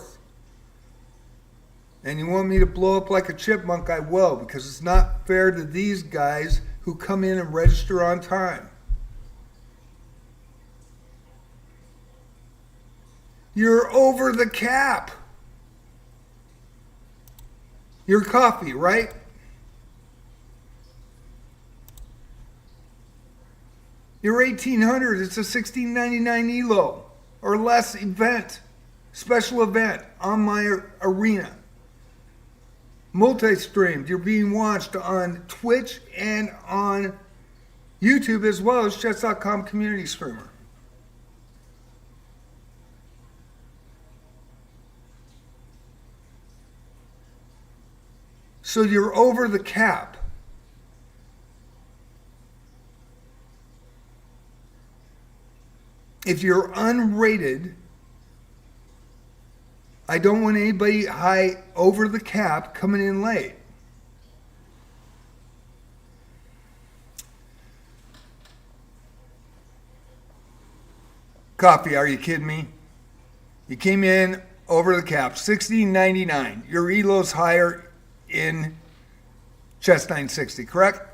[SPEAKER 1] And you want me to blow up like a chipmunk, I will, because it's not fair to these guys who come in and register on time. You're over the cap. Your coffee, right? Your 1800, it's a 1699 Elo or less event, special event on my arena. Multi-streamed. You're being watched on Twitch and on YouTube as well as chess.com community streamer. So you're over the cap. If you're unrated, I don't want anybody high over the cap coming in late. Coffee, are you kidding me? You came in over the cap, $16.99. Your elo's higher in Chess960, correct?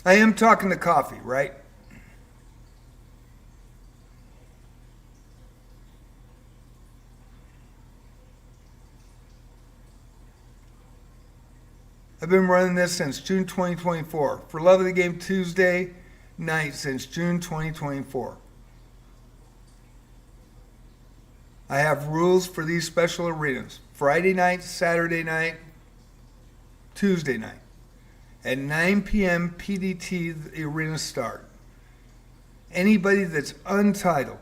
[SPEAKER 1] I am talking to Coffee, right? I've been running this since June 2024. For Love of the Game Tuesday night since June 2024. I have rules for these special arenas. Friday night, Saturday night, Tuesday night. At 9 p.m. PDT, the arena start. Anybody that's untitled,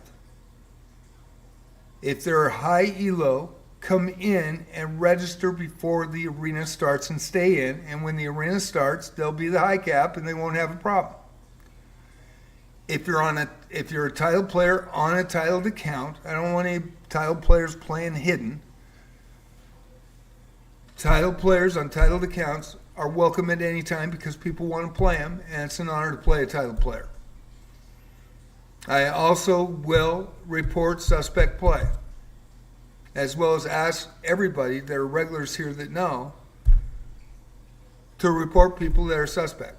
[SPEAKER 1] if they're high elo, come in and register before the arena starts and stay in. And when the arena starts, they'll be the high cap and they won't have a problem. If you're a titled player on a titled account, I don't want any titled players playing hidden. Titled players on titled accounts are welcome at any time because people want to play them, and it's an honor to play a titled player. I also will report suspect play, as well as ask everybody, there are regulars here that know, to report people that are suspect.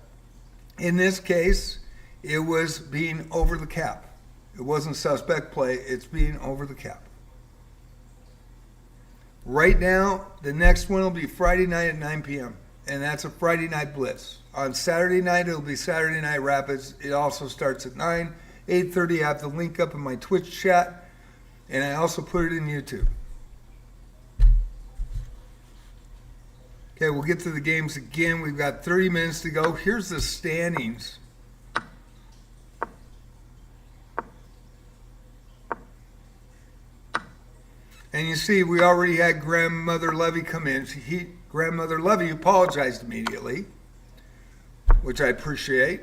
[SPEAKER 1] In this case, it was being over the cap. It wasn't suspect play, it's being over the cap. Right now, the next one will be Friday night at 9 p.m. And that's a Friday night Blitz. On Saturday night, it'll be Saturday Night Rapids. It also starts at 9, 8:30. I have the link up in my Twitch chat, and I also put it in YouTube. Okay, we'll get to the games again. We've got 30 minutes to go. Here's the standings. And you see, we already had Grandmother Levy come in. Grandmother Levy apologized immediately, which I appreciate.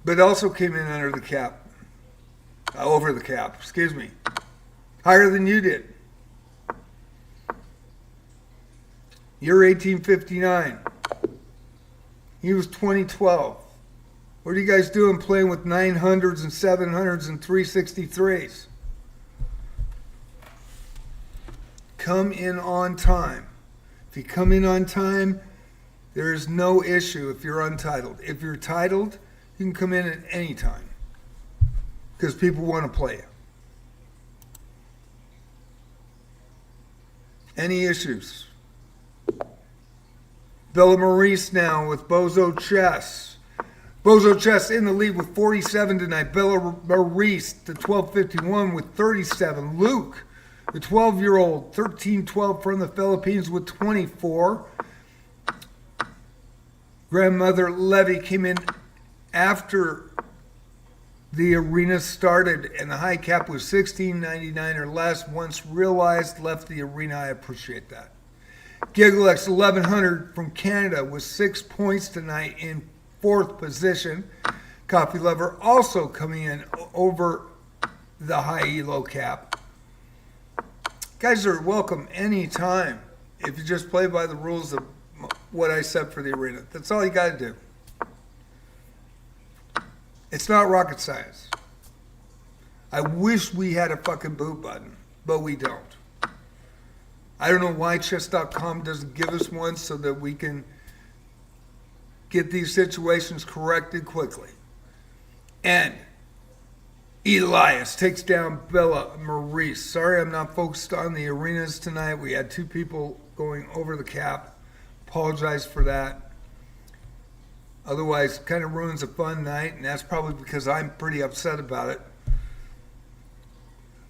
[SPEAKER 1] But also came in under the cap. Over the cap, excuse me. Higher than you did. You're 1859. He was 2012. What are you guys doing playing with 900s and 700s and 363s? Come in on time. If you come in on time, there is no issue if you're untitled. If you're titled, you can come in at any time because people want to play you. Any issues? Bella Maurice now with Bozo Chess. Bozo Chess in the lead with 47 tonight. Bella Maurice, the 1251 with 37. Luke, the 12-year-old, 13-12 from the Philippines with 24. Grandmother Levy came in after the arena started, and the high cap was $16.99 or less. Once realized, left the arena. I appreciate that. Gigglex 1100 from Canada with 6 points tonight in 4th position. Coffee Lover also coming in over the high elo cap. Guys are welcome anytime if you just play by the rules of what I said for the arena. That's all you got to do. It's not rocket science. I wish we had a fucking boot button, but we don't. I don't know why chess.com doesn't give us one so that we can get these situations corrected quickly. And Elias takes down Bella Maurice. Sorry I'm not focused on the arenas tonight. We had 2 people going over the cap. apologize for that. Otherwise, kind of ruins a fun night, and that's probably because I'm pretty upset about it.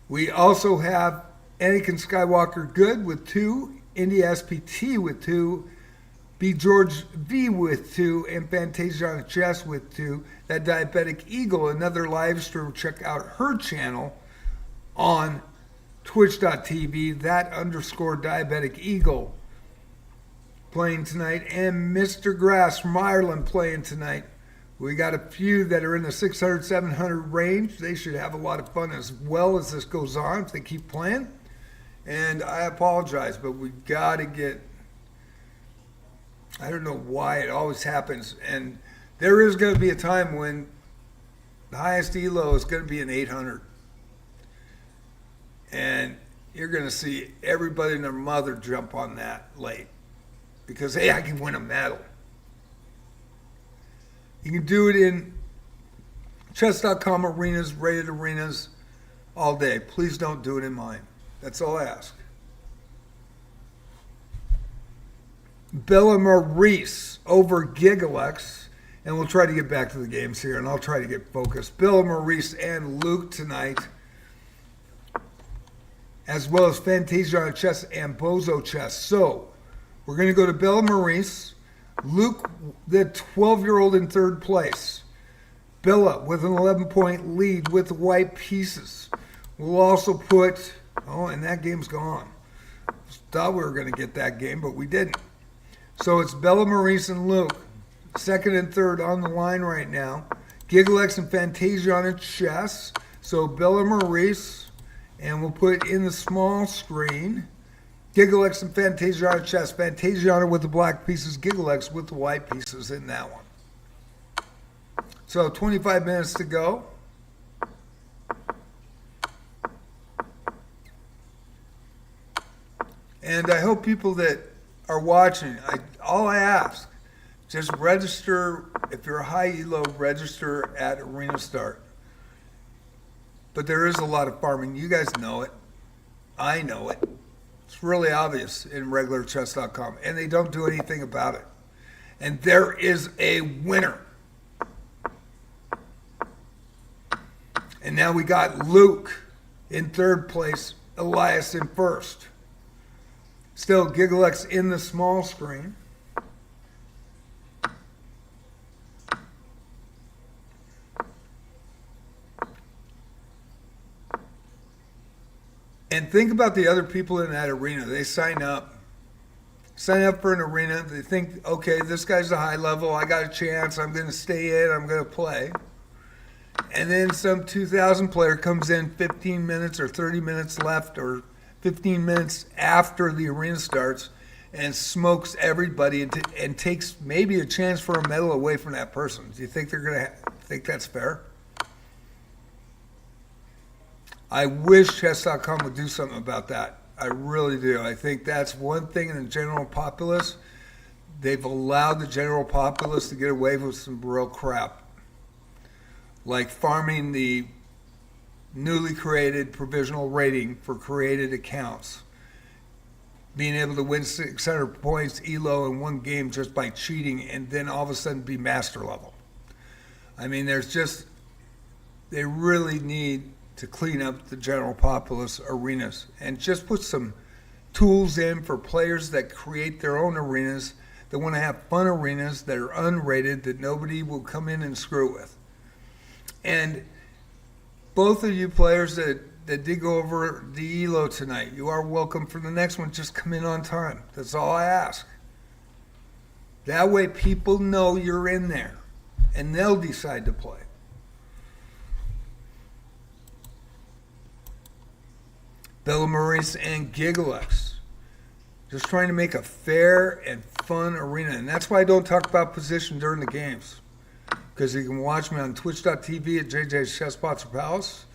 [SPEAKER 1] We also have Anakin Skywalker Good with 2, Indy SPT with 2, B. George V with 2, and Fantasia Chess with 2. That Diabetic Eagle, another live stream. Check out her channel on twitch.tv, that_Diabetic Eagle playing tonight, and Mr. Grass from Ireland playing tonight. We got a few that are in the 600, 700 range. They should have a lot of fun as well as this goes on if they keep playing. And I apologize, but we got to get, I don't know why it always happens. And there is going to be a time when the highest elo is going to be an 800. And you're going to see everybody and their mother jump on that late. Because, hey, I can win a medal. You can do it in chess.com arenas, rated arenas, all day. Please don't do it in mine. That's all I ask. Bella Maurice over Gigalex. And we'll try to get back to the games here, and I'll try to get focused. Bella Maurice and Luke tonight, as well as Fantasia Chess and Bozo Chess. So, we're going to go to Bella Maurice. Luke, the 12-year-old in third place. Bella with an 11-point lead with the white pieces. We'll also put, oh, and that game's gone. Thought we were going to get that game, but we didn't. So it's Bella Maurice and Luke, second and third on the line right now. Gigalex and Fantasia Chess. So Bella Maurice, and we'll put in the small screen Gigalex and Fantasia Chess. Fantasia with the black pieces, Gigalex with the white pieces in that one. So 25 minutes to go. And I hope people that are watching, all I ask, just register. If you're a high elo, register at Arena Start. But there is a lot of farming. You guys know it. I know it. It's really obvious in regular chess.com, and they don't do anything about it. And there is a winner. And now we got Luke in third place, Elias in first. Still Gigalex in the small screen. And think about the other people in that arena. They sign up for an arena. They think, okay, this guy's a high level. I got a chance. I'm going to stay in. I'm going to play. And then some 2,000 player comes in 15 minutes or 30 minutes left or 15 minutes after the arena starts and smokes everybody and takes maybe a chance for a medal away from that person. Do you think they're going to think that's fair? I wish chess.com would do something about that. I really do. I think that's one thing in the general populace. They've allowed the general populace to get away with some real crap. Like farming the newly created provisional rating for created accounts. Being able to win 600 points ELO in one game just by cheating and then all of a sudden be master level. I mean, they really need to clean up the general populace arenas and just put some tools in for players that create their own arenas, that want to have fun arenas that are unrated, that nobody will come in and screw with. And both of you players that did go over the ELO tonight, you are welcome for the next one. Just come in on time. That's all I ask. That way people know you're in there and they'll decide to play. Bella Maurice and Gigalex. Just trying to make a fair and fun arena. And that's why I don't talk about position during the games. Because you can watch me on twitch.tv at JJ's Chess Pots or Palace.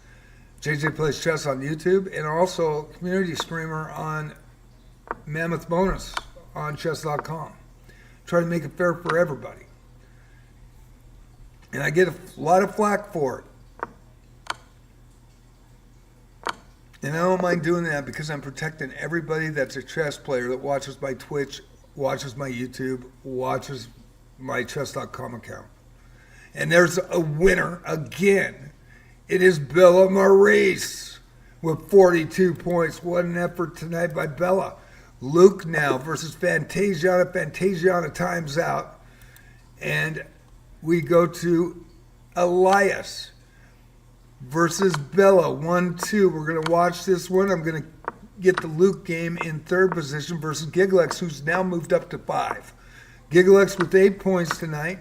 [SPEAKER 1] JJ Plays Chess on YouTube. And also community streamer on Mammoth Bonus on chess.com. Try to make it fair for everybody. And I get a lot of flack for it. And I don't mind doing that because I'm protecting everybody that's a chess player that watches by Twitch watches my YouTube, watches my chess.com account. And there's a winner again. It is Bella Maurice with 42 points. What an effort tonight by Bella. Luke now versus Fantasiana. Fantasiana times out. And we go to Elias versus Bella. 1-2. We're going to watch this one. I'm going to get the Luke game in third position versus Gigalex, who's now moved up to 5. Gigalex with 8 points tonight.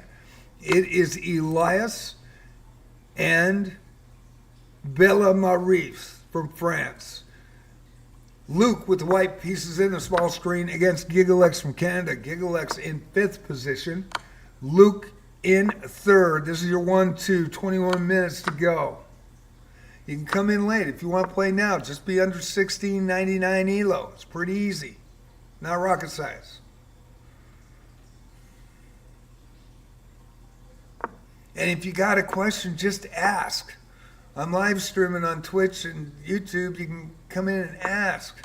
[SPEAKER 1] It is Elias and Bella Maurice from France. Luke with the white pieces in the small screen against Gigalex from Canada. Gigalex in 5th position. Luke in 3rd. This is your 1-2, 21 minutes to go. You can come in late if you want to play now. Just be under 16.99 Elo. It's pretty easy. Not rocket science. And if you got a question, just ask. I'm live streaming on Twitch and YouTube. You can come in and ask.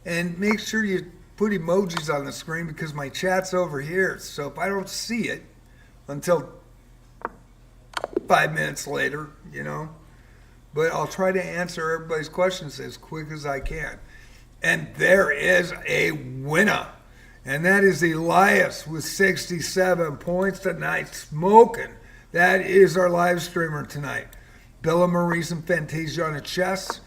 [SPEAKER 1] And make sure you put emojis on the screen because my chat's over here. So if I don't see it until 5 minutes later, but I'll try to answer everybody's questions as quick as I can. And there is a winner. And that is Elias with 67 points tonight. Smoking. That is our live streamer tonight. Bella Maurice and Fantasiana Chess.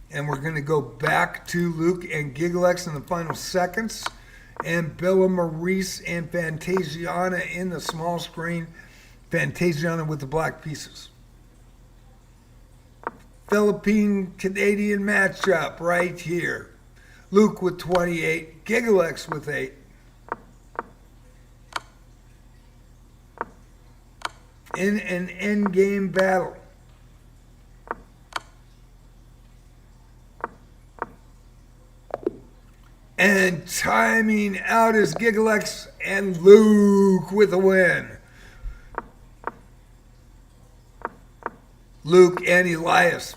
[SPEAKER 1] And we're going to go back to Luke and Gigalex in the final seconds. And Bella Maurice and Fantasiana in the small screen. Fantasiana with the black pieces. Philippine-Canadian matchup right here. Luke with 28, Gigalex with 8. In an endgame battle. And timing out is Gigalex and Luke with a win. Luke and Elias,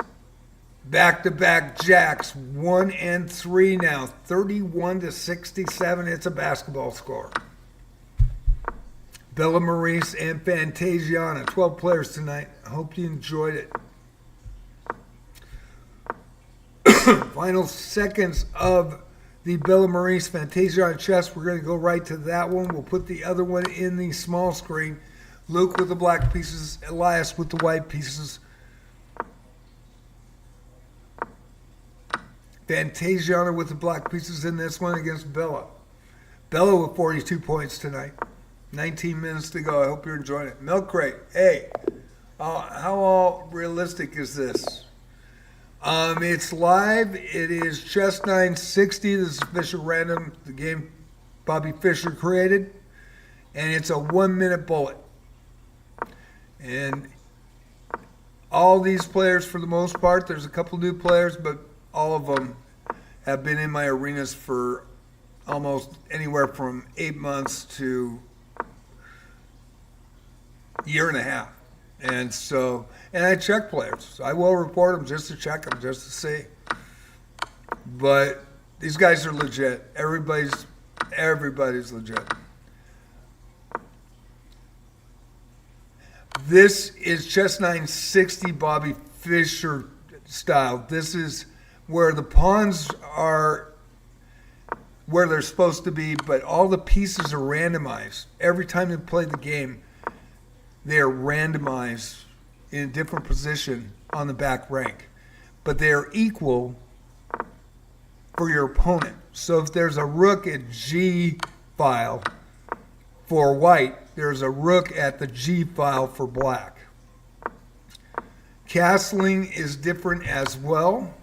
[SPEAKER 1] back-to-back jacks, 1 and 3 now, 31-67. It's a basketball score. Bella Maurice and Fantasiana, 12 players tonight. I hope you enjoyed it. Final seconds of the Bella Maurice Fantasiana chess. We're going to go right to that one. We'll put the other one in the small screen. Luke with the black pieces, Elias with the white pieces. Fantasiana with the black pieces in this one against Bella. Bella with 42 points tonight. 19 minutes to go. I hope you're enjoying it. Milk Crate. Hey, how all realistic is this? It's live. It is Chess960. This is Fisher Random, the game Bobby Fischer created. And it's a 1-minute bullet. And all these players, for the most part, there's a couple new players, but all of them have been in my arenas for almost anywhere from 8 months to a year and a half. And I check players. So I will report them just to check them, just to see. But these guys are legit. Everybody's legit. This is Chess960 Bobby Fischer style. This is where the pawns are where they're supposed to be, but all the pieces are randomized. Every time you play the game, they are randomized in a different position on the back rank. But they are equal for your opponent. So if there's a rook at G file for white, there's a rook at the G file for black. Castling is different as well.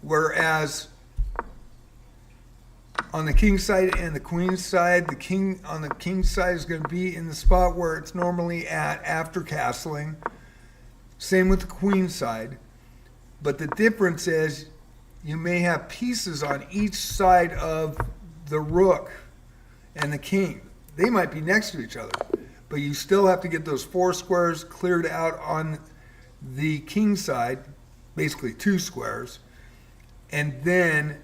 [SPEAKER 1] Whereas on the king side and the queen side, the king on the king side is going to be in the spot where it's normally at after castling. Same with the queen side. But the difference is you may have pieces on each side of the rook and the king. They might be next to each other, but you still have to get those 4 squares cleared out on the king side, basically 2 squares, and then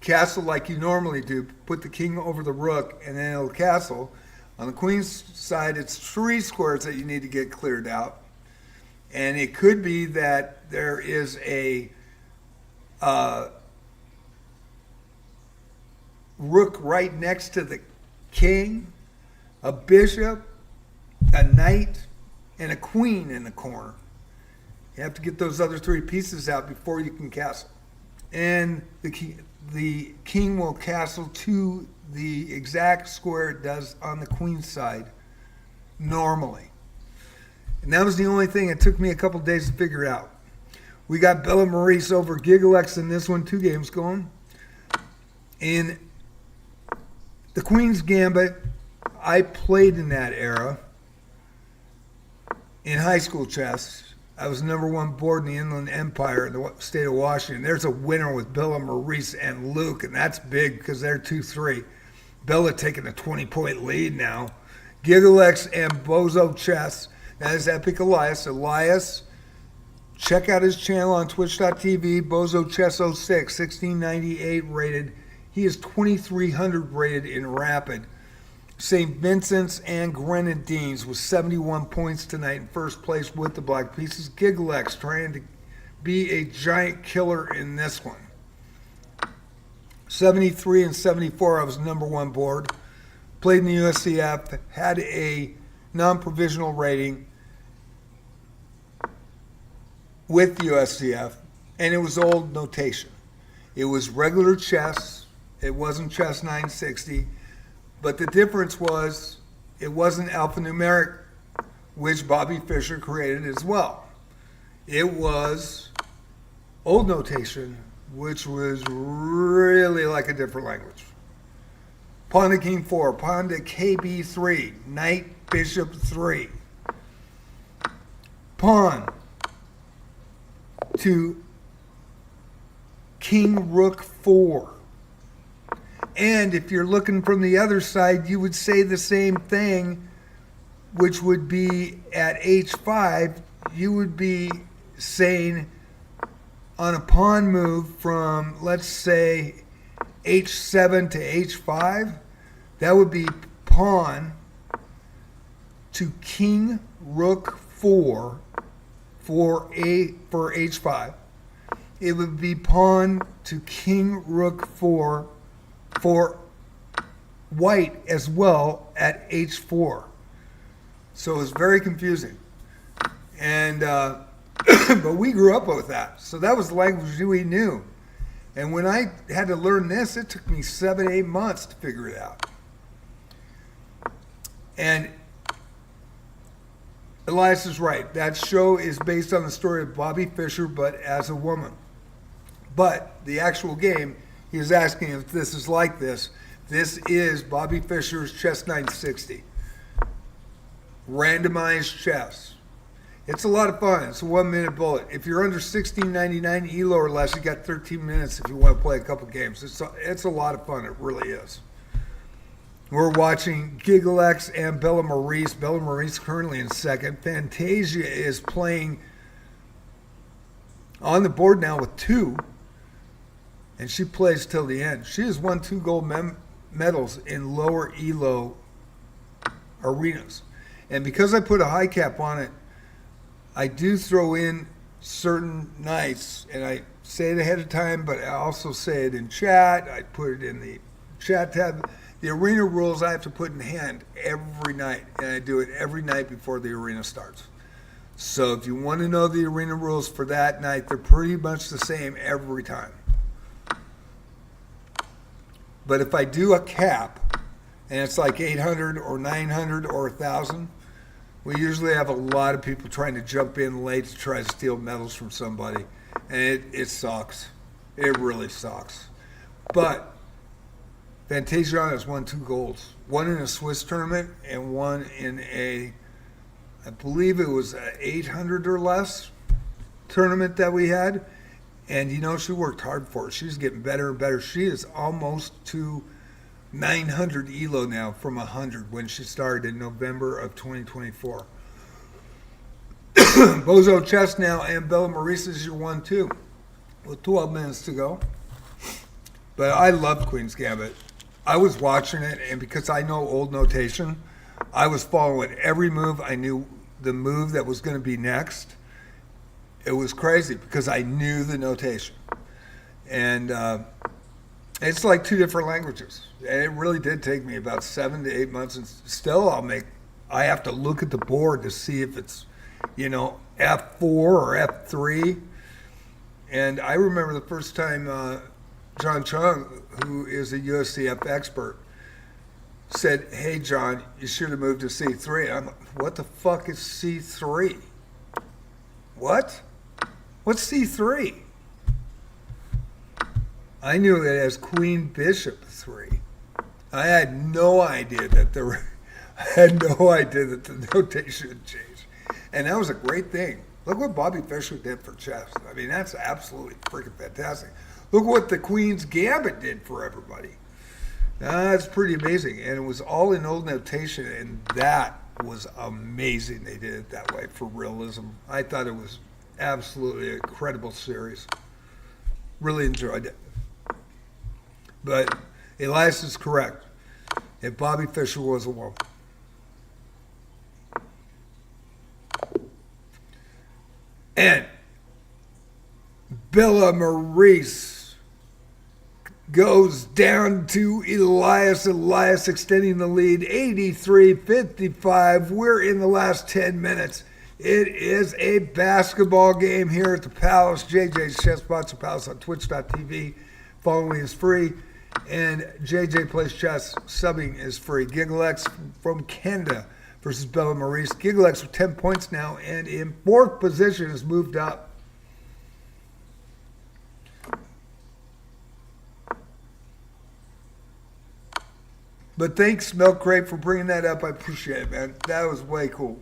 [SPEAKER 1] castle like you normally do. Put the king over the rook, and then it'll castle. On the queen's side, it's 3 squares that you need to get cleared out. And it could be that there is a rook right next to the king, a bishop, a knight, and a queen in the corner. You have to get those other 3 pieces out before you can castle. And the king will castle to the exact square it does on the queen's side normally. And that was the only thing it took me a couple days to figure out. We got Bella Maurice over Gigalex in this one, 2 games going. In the Queen's Gambit, I played in that era in high school chess. I was #1 board in the Inland Empire in the state of Washington. There's a winner with Bella Maurice and Luke, and that's big because they're 2-3. Bella taking a 20-point lead now. Gigalex and Bozo Chess. That is Epic Elias. Elias, check out his channel on twitch.tv. Bozo Chess 06, 1698 rated. He is 2300 rated in Rapid. St. Vincent's and Grenadines with 71 points tonight in first place with the black pieces. Gigalex trying to be a giant killer in this one. 73 and 74, I was #1 board. Played in the USCF, had a non-provisional rating with the USCF, and it was old notation. It was regular chess. It wasn't Chess960. But the difference was it wasn't alphanumeric, which Bobby Fischer created as well. It was old notation, which was really like a different language. Pawn to king 4, pawn to KB3, knight bishop 3. Pawn to king rook 4. And if you're looking from the other side, you would say the same thing, which would be at h5, you would be saying on a pawn move from, let's say, h7 to h5, that would be pawn to king rook 4 for h5. It would be pawn to king rook 4 for white as well at h4. So it was very confusing. And but we grew up with that. So that was the language we knew. And when I had to learn this, it took me 7-8 months to figure it out. And Elias is right. That show is based on the story of Bobby Fischer, but as a woman. But the actual game, he was asking if this is like this. This is Bobby Fischer's Chess960. Randomized chess. It's a lot of fun. It's a 1-minute bullet. If you're under 16.99 Elo or less, you got 13 minutes if you want to play a couple games. It's a lot of fun. It really is. We're watching Gigalex and Bella Maurice. Bella Maurice currently in second. Fantasia is playing on the board now with 2. And she plays till the end. She has won 2 gold medals in lower Elo arenas. And because I put a high cap on it, I do throw in certain nights, and I say it ahead of time, but I also say it in chat. I put it in the chat tab. The arena rules I have to put in hand every night, and I do it every night before the arena starts. So if you want to know the arena rules for that night, they're pretty much the same every time. But if I do a cap, and it's like 800 or 900 or 1,000, we usually have a lot of people trying to jump in late to try to steal medals from somebody. And it sucks. It really sucks. But Fantasia has won 2 golds. One in a Swiss tournament and one in a, I believe it was an 800 or less tournament that we had. And, you know, she worked hard for it. She's getting better and better. She is almost to 900 Elo now from 100 when she started in November of 2024. Bozo Chess now and Bella Maurice is your 1-2 with 12 minutes to go. But I love Queen's Gambit. I was watching it, and because I know old notation, I was following every move. I knew the move that was going to be next. It was crazy because I knew the notation. And it's like two different languages. And it really did take me about 7 to 8 months. And still I have to look at the board to see if it's, F4 or F3. And I remember the first time John Chung, who is a USCF expert, said, "Hey, John, you should have moved to C3." I'm like, what the fuck is C3? What? What's C3? I knew it as Queen Bishop 3. I had no idea that the notation had changed. And that was a great thing. Look what Bobby Fischer did for chess. I mean, that's absolutely freaking fantastic. Look what the Queen's Gambit did for everybody. That's pretty amazing. And it was all in old notation, and that was amazing they did it that way for realism. I thought it was absolutely an incredible series. Really enjoyed it. But Elias is correct. If Bobby Fischer was a woman. And Bella Maurice goes down to Elias. Elias extending the lead, 83-55. We're in the last 10 minutes. It is a basketball game here at the Palace. JJ's Chess Sponsor Palace on twitch.tv. Following is free. And JJ Plays Chess. Subbing is free. Gigalex from Canada versus Bella Maurice. Gigalex with 10 points now and in fourth position has moved up. But thanks, Milk Crate, for bringing that up. I appreciate it, man. That was way cool.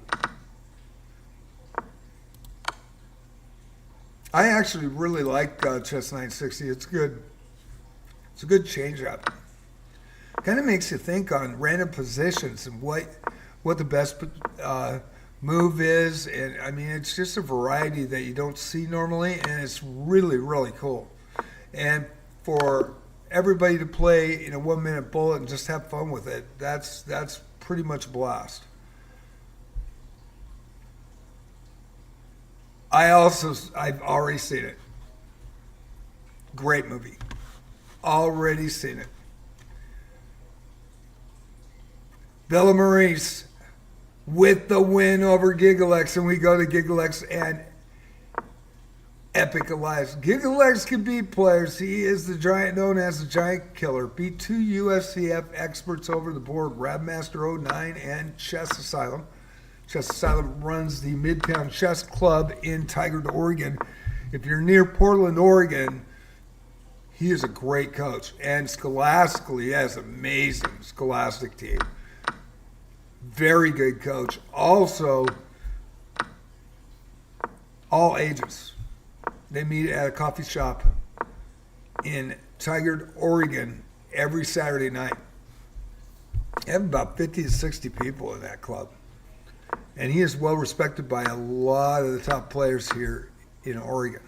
[SPEAKER 1] I actually really like Chess960. It's good. It's a good change-up. Kind of makes you think on random positions and what the best move is. And I mean, it's just a variety that you don't see normally, and it's really, really cool. And for everybody to play in a 1 minute bullet and just have fun with it, that's pretty much a blast. I've already seen it. Great movie. Already seen it. Bella Maurice with the win over Gigalex, and we go to Gigalex and Epic Elias. Gigalex can beat players. He is the giant known as the Giant Killer. Beat two USCF experts over the board, Rabmaster 09 and Chess Asylum. Chess Asylum runs the Midtown Chess Club in Tigard, Oregon. If you're near Portland, Oregon, he is a great coach. And scholastically, he has an amazing scholastic team. Very good coach. Also, all ages. They meet at a coffee shop in Tigard, Oregon every Saturday night. They have about 50 to 60 people in that club. And he is well respected by a lot of the top players here in Oregon.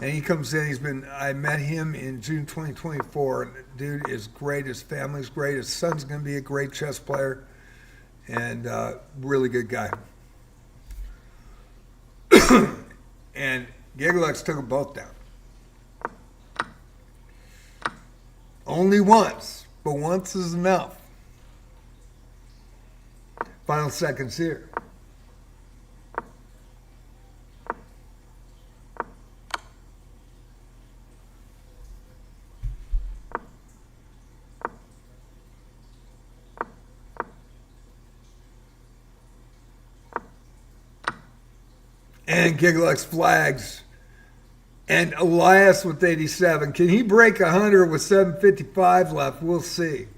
[SPEAKER 1] And he comes in, I met him in June 2024, and the dude is great, his family's great, his son's going to be a great chess player, and really good guy. And Gigalex took them both down. Only once, but once is enough. Final seconds here. And Gigalex flags. And Elias with 87. Can he break 100 with 7:55 left? We'll see.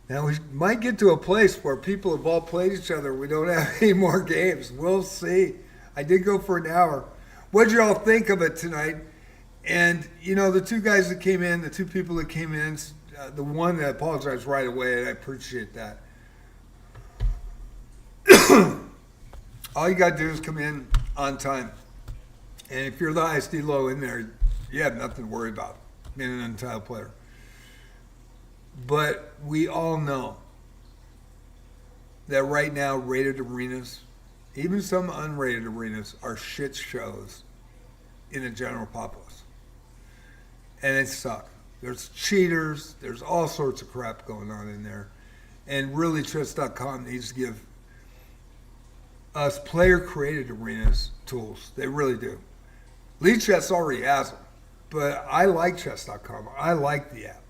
[SPEAKER 1] Now, we might get to a place where people have all played each other. We don't have any more games. We'll see. I did go for an hour. What did y'all think of it tonight? And, the two guys that came in, the two people that came in, the one that apologized right away, and I appreciate that. All you got to do is come in on time. And if you're the highest elo in there, You have nothing to worry about being an untitled player. But we all know that right now rated arenas, even some unrated arenas, are shit shows in the general populace. And it sucks. There's cheaters, there's all sorts of crap going on in there. And really, chess.com needs to give us player-created arenas tools. They really do. Lead Chess already has them, but I like chess.com. I like the app.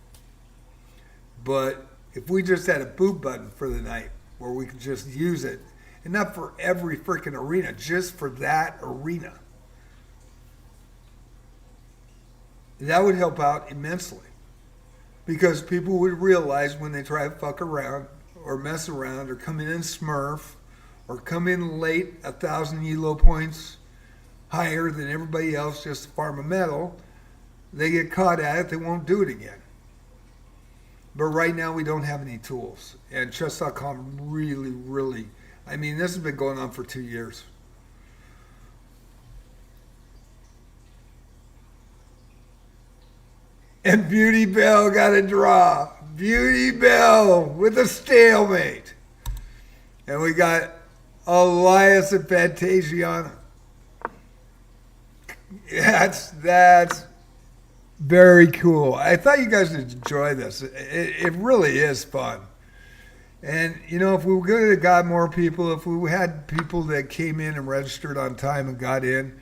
[SPEAKER 1] But if we just had a boot button for the night where we could just use it, and not for every freaking arena, just for that arena, that would help out immensely. Because people would realize when they try to fuck around or mess around or come in and smurf or come in late 1,000 elo points higher than everybody else just to farm a medal, they get caught at it, they won't do it again. But right now we don't have any tools. And chess.com really, I mean, this has been going on for 2 years. And Beauty Bell got a draw. Beauty Bell with a stalemate. And we got Elias and Fantasiana. That's very cool. I thought you guys would enjoy this. It really is fun. And, you know, if we were going to got more people, if we had people that came in and registered on time and got in,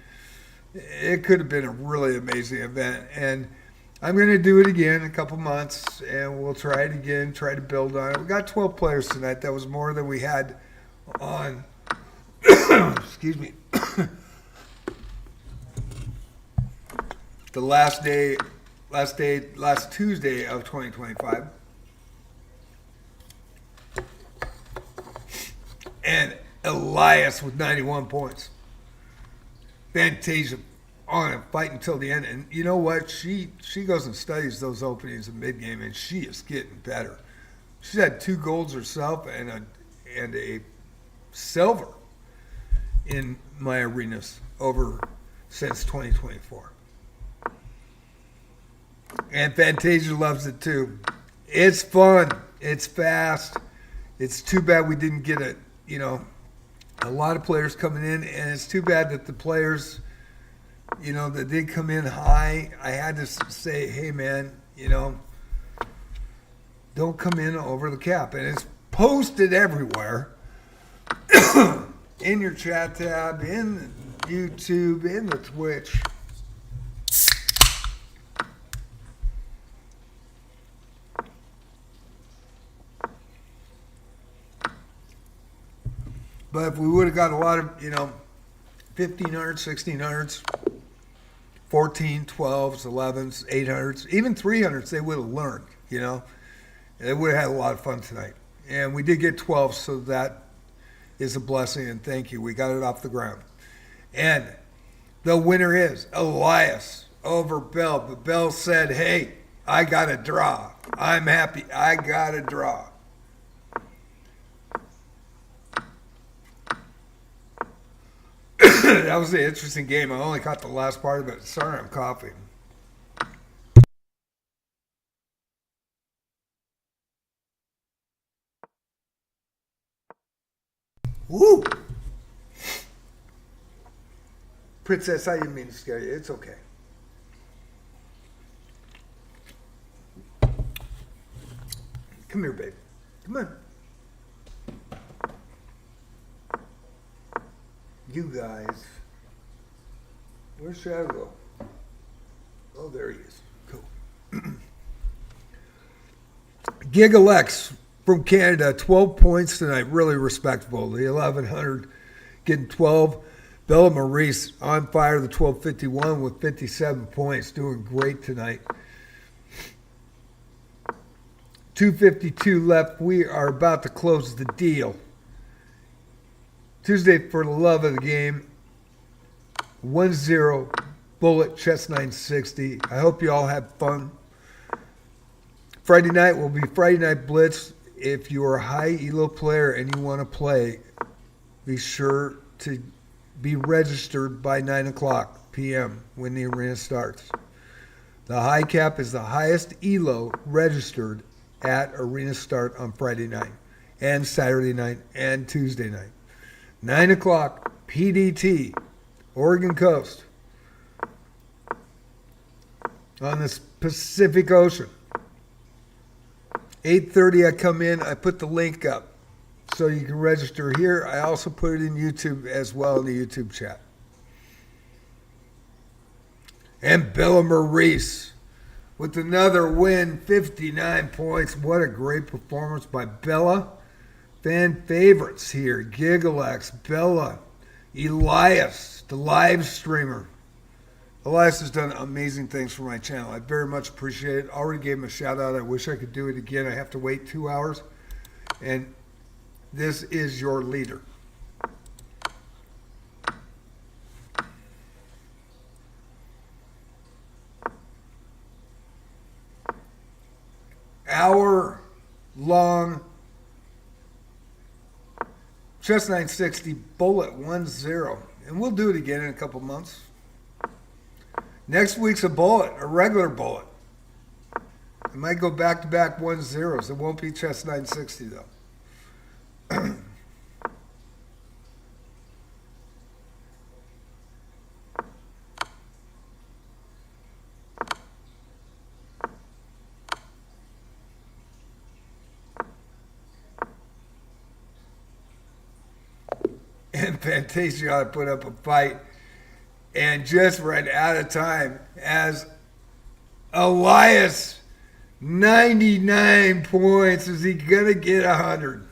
[SPEAKER 1] it could have been a really amazing event. And I'm going to do it again in a couple months, and we'll try it again, try to build on it. We got 12 players tonight. That was more than we had on, excuse me, the last Tuesday of 2025. And Elias with 91 points. Fantasia on and fight until the end. And you know what? She goes and studies those openings in mid-game, and she is getting better. She's had 2 golds herself and a silver in my arenas since 2024. And Fantasia loves it too. It's fun. It's fast. It's too bad we didn't get a lot of players coming in, and it's too bad that the players, that did come in high, I had to say, hey man, don't come in over the cap. And it's posted everywhere in your chat tab, in YouTube, in the Twitch. But if we would have got a lot of, 1500s, 1600s, 14, 12s, 11s, 800s, even 300s, they would have learned, They would have had a lot of fun tonight. And we did get 12, so that is a blessing, and thank you. We got it off the ground. And the winner is Elias over Bell. But Bell said, hey, I got a draw. I'm happy. I got a draw. That was an interesting game. I only caught the last part of it. Sorry, I'm coughing. Woo! Princess, I didn't mean to scare you. It's okay. Come here, babe. Come on. You guys. Where's Shadow? Oh, there he is. Cool. Gigalex from Canada, 12 points tonight. Really respectable. The 1100 getting 12. Bella Maurice on fire, the 1251 with 57 points. Doing great tonight. 2:52 left. We are about to close the deal. Tuesday for the love of the game. 1-0 Bullet Chess960. I hope you all have fun. Friday night will be Friday Night Blitz. If you are a high elo player and you want to play, be sure to be registered by 9 o'clock p.m. when the arena starts. The high cap is the highest elo registered at arena start on Friday night and Saturday night and Tuesday night. 9 o'clock PDT, Oregon coast, on the Pacific Ocean. 8:30 I come in, I put the link up so you can register here. I also put it in YouTube as well in the YouTube chat. And Bella Maurice with another win, 59 points. What a great performance by Bella. Fan favorites here, Gigalex, Bella, Elias, the live streamer. Elias has done amazing things for my channel. I very much appreciate it. Already gave him a shout out. I wish I could do it again. I have to wait 2 hours. And this is your leader. Hour-long Chess960 bullet 1-0. And we'll do it again in a couple months. Next week's a bullet, a regular bullet. It might go back-to-back 1-0s. It won't be Chess960 though. And Fantasia put up a fight and just ran out of time as Elias, 99 points. Is he going to get 100?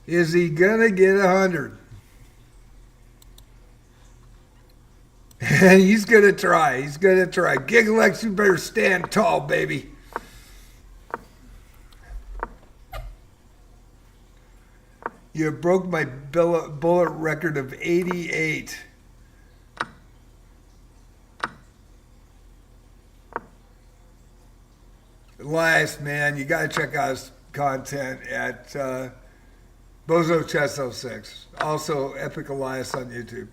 [SPEAKER 1] Is he going to get 100? And he's going to try. He's going to try. Gigalex, you better stand tall, baby. You broke my bullet record of 88. Elias, man, you got to check out his content at Bozo Chess 06. Also, Epic Elias on YouTube.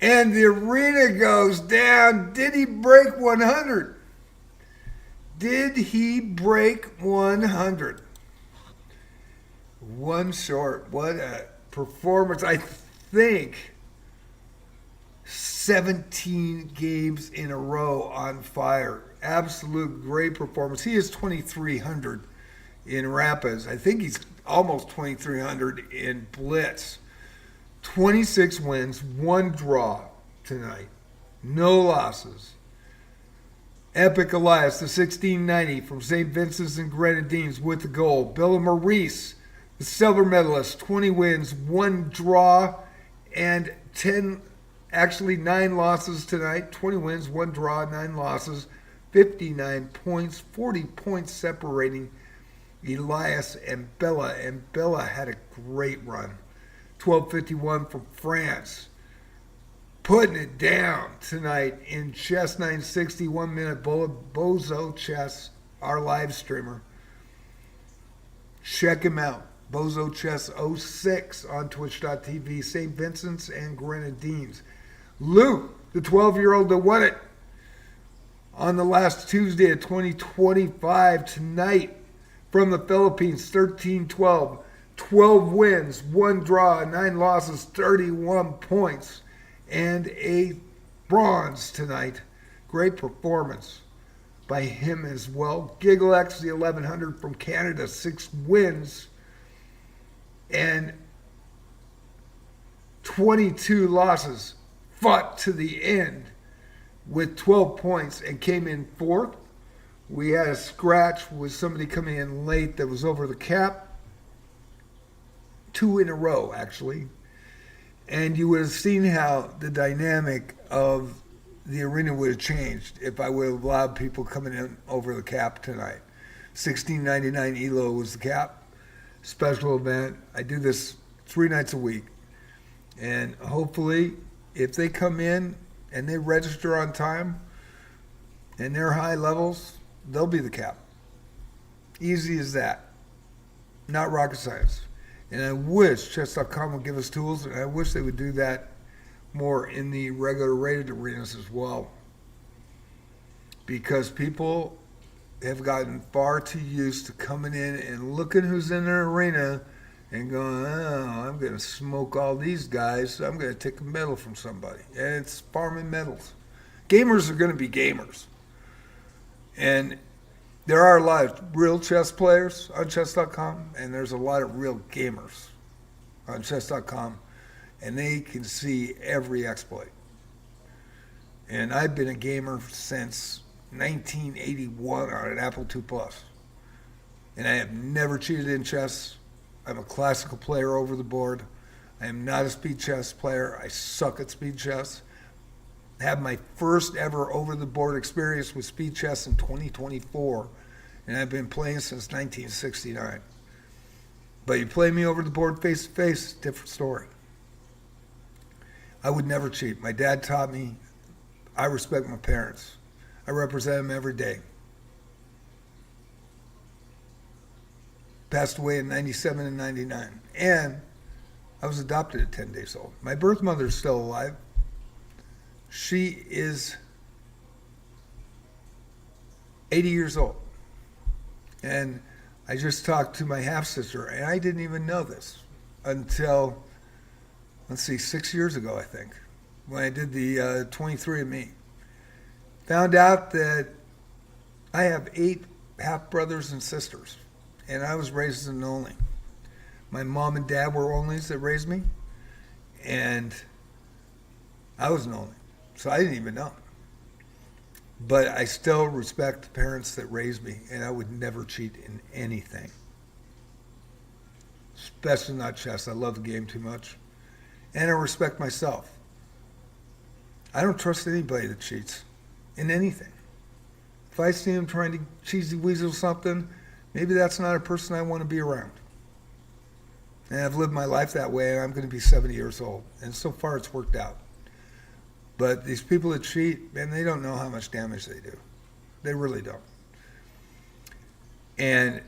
[SPEAKER 1] And the arena goes down. Did he break 100? Did he break 100? One short. What a performance. I think 17 games in a row on fire. Absolute great performance. He is 2,300 in Rapids. I think he's almost 2,300 in Blitz. 26 wins, 1 draw tonight. No losses. Epic Elias, the 1690 from St. Vincent's and Grenadines with the gold. Bella Maurice, the silver medalist, 20 wins, 1 draw, and 9 losses tonight. 20 wins, 1 draw, 9 losses, 59 points, 40 points separating Elias and Bella. And Bella had a great run. 1251 from France. Putting it down tonight in Chess960, 1 minute bullet. Bozo Chess, our live streamer. Check him out. Bozo Chess 06 on twitch.tv, St. Vincent's and Grenadines. Luke, the 12-year-old that won it on the last Tuesday of 2025 tonight from the Philippines, 13-12. 12 wins, 1 draw, 9 losses, 31 points, and a bronze tonight. Great performance by him as well. Gigalex, the 1100 from Canada, 6 wins and 22 losses. Fought to the end with 12 points and came in 4th. We had a scratch with somebody coming in late that was over the cap. 2 in a row, actually. And you would have seen how the dynamic of the arena would have changed if I would have allowed people coming in over the cap tonight. 1699 Elo was the cap. Special event. I do this 3 nights a week. And hopefully, if they come in and they register on time and they're high levels, they'll be the cap. Easy as that. Not rocket science. And I wish Chess.com would give us tools, and I wish they would do that more in the regular rated arenas as well. Because people have gotten far too used to coming in and looking who's in their arena and going, oh, I'm going to smoke all these guys, so I'm going to take a medal from somebody. And it's farming medals. Gamers are going to be gamers. And there are a lot of real chess players on Chess.com, and there's a lot of real gamers on Chess.com, and they can see every exploit. And I've been a gamer since 1981 on an Apple II Plus. And I have never cheated in chess. I'm a classical player over the board. I am not a speed chess player. I suck at speed chess. I have my first ever over the board experience with speed chess in 2024. And I've been playing since 1969. But you play me over the board face to face, different story. I would never cheat. My dad taught me. I respect my parents. I represent them every day. Passed away in 97 and 99. And I was adopted at 10 days old. My birth mother is still alive. She is 80 years old. And I just talked to my half-sister, and I didn't even know this until, 6 years ago, I think, when I did the 23andMe. Found out that I have 8 half-brothers and sisters, and I was raised as an only. My mom and dad were onlys that raised me, and I was an only, so I didn't even know. But I still respect the parents that raised me, and I would never cheat in anything, especially not chess. I love the game too much, and I respect myself. I don't trust anybody that cheats in anything. If I see them trying to cheesy weasel something, maybe that's not a person I want to be around. And I've lived my life that way, and I'm going to be 70 years old. And so far, it's worked out. But these people that cheat, man, they don't know how much damage they do. They really don't. And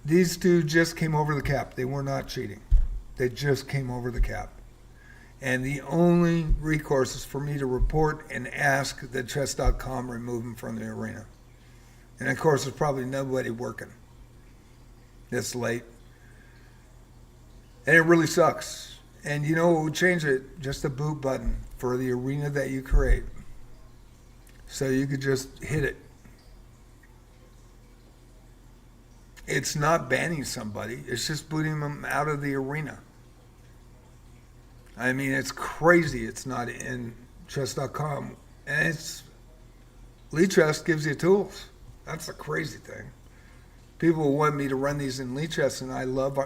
[SPEAKER 1] these two just came over the cap. They were not cheating. They just came over the cap. And the only recourse is for me to report and ask that Chess.com remove them from the arena. And of course, there's probably nobody working. It's late. And it really sucks. And you know what would change it? Just a boot button for the arena that you create. So you could just hit it. It's not banning somebody. It's just booting them out of the arena. I mean, it's crazy it's not in Chess.com. And it's Lichess gives you tools. That's the crazy thing. People want me to run these in Lichess, and I love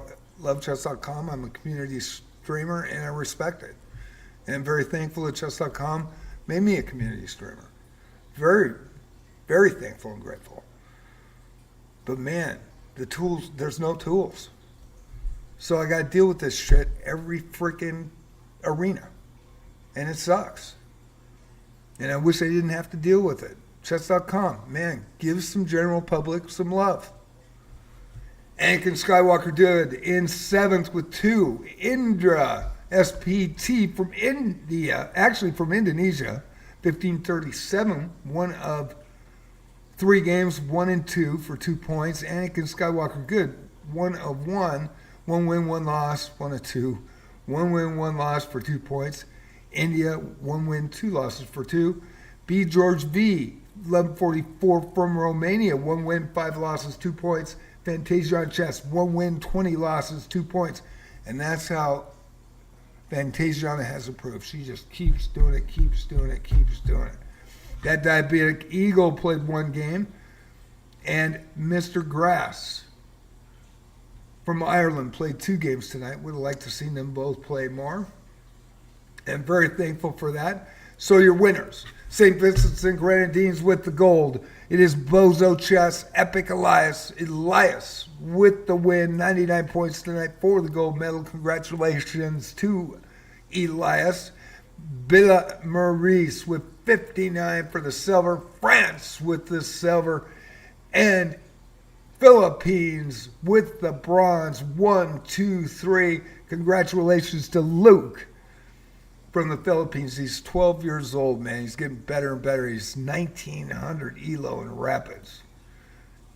[SPEAKER 1] Chess.com. I'm a community streamer, and I respect it. And I'm very thankful that Chess.com made me a community streamer. Very, very thankful and grateful. But man, the tools, there's no tools. So I got to deal with this shit every freaking arena. And it sucks. And I wish I didn't have to deal with it. Chess.com, man, give some general public some love. Anakin Skywalker did in 7th with 2. Indra SPT from India, actually from Indonesia, 1537, one of 3 games, 1 and 2 for 2 points. Anakin Skywalker good, 1 of 1, 1 win, 1 loss, 1 of 2, 1 win, 1 loss for 2 points. India, 1 win, 2 losses for 2. B. George V, 1144 from Romania, 1 win, 5 losses, 2 points. Fantasia on chess, 1 win, 20 losses, 2 points. And that's how Fantasiana has improved. She just keeps doing it, keeps doing it, keeps doing it. That Diabetic Eagle played 1 game. And Mr. Grass from Ireland played 2 games tonight. Would have liked to see them both play more. And very thankful for that. So your winners. St. Vincent's and Grenadines with the gold. It is Bozo Chess, Epic Elias with the win, 99 points tonight for the gold medal. Congratulations to Elias. Billa Maurice with 59 for the silver. France with the silver. And Philippines with the bronze. 1, 2, 3. Congratulations to Luke from the Philippines. He's 12 years old, man. He's getting better and better. He's 1900 Elo in Rapids.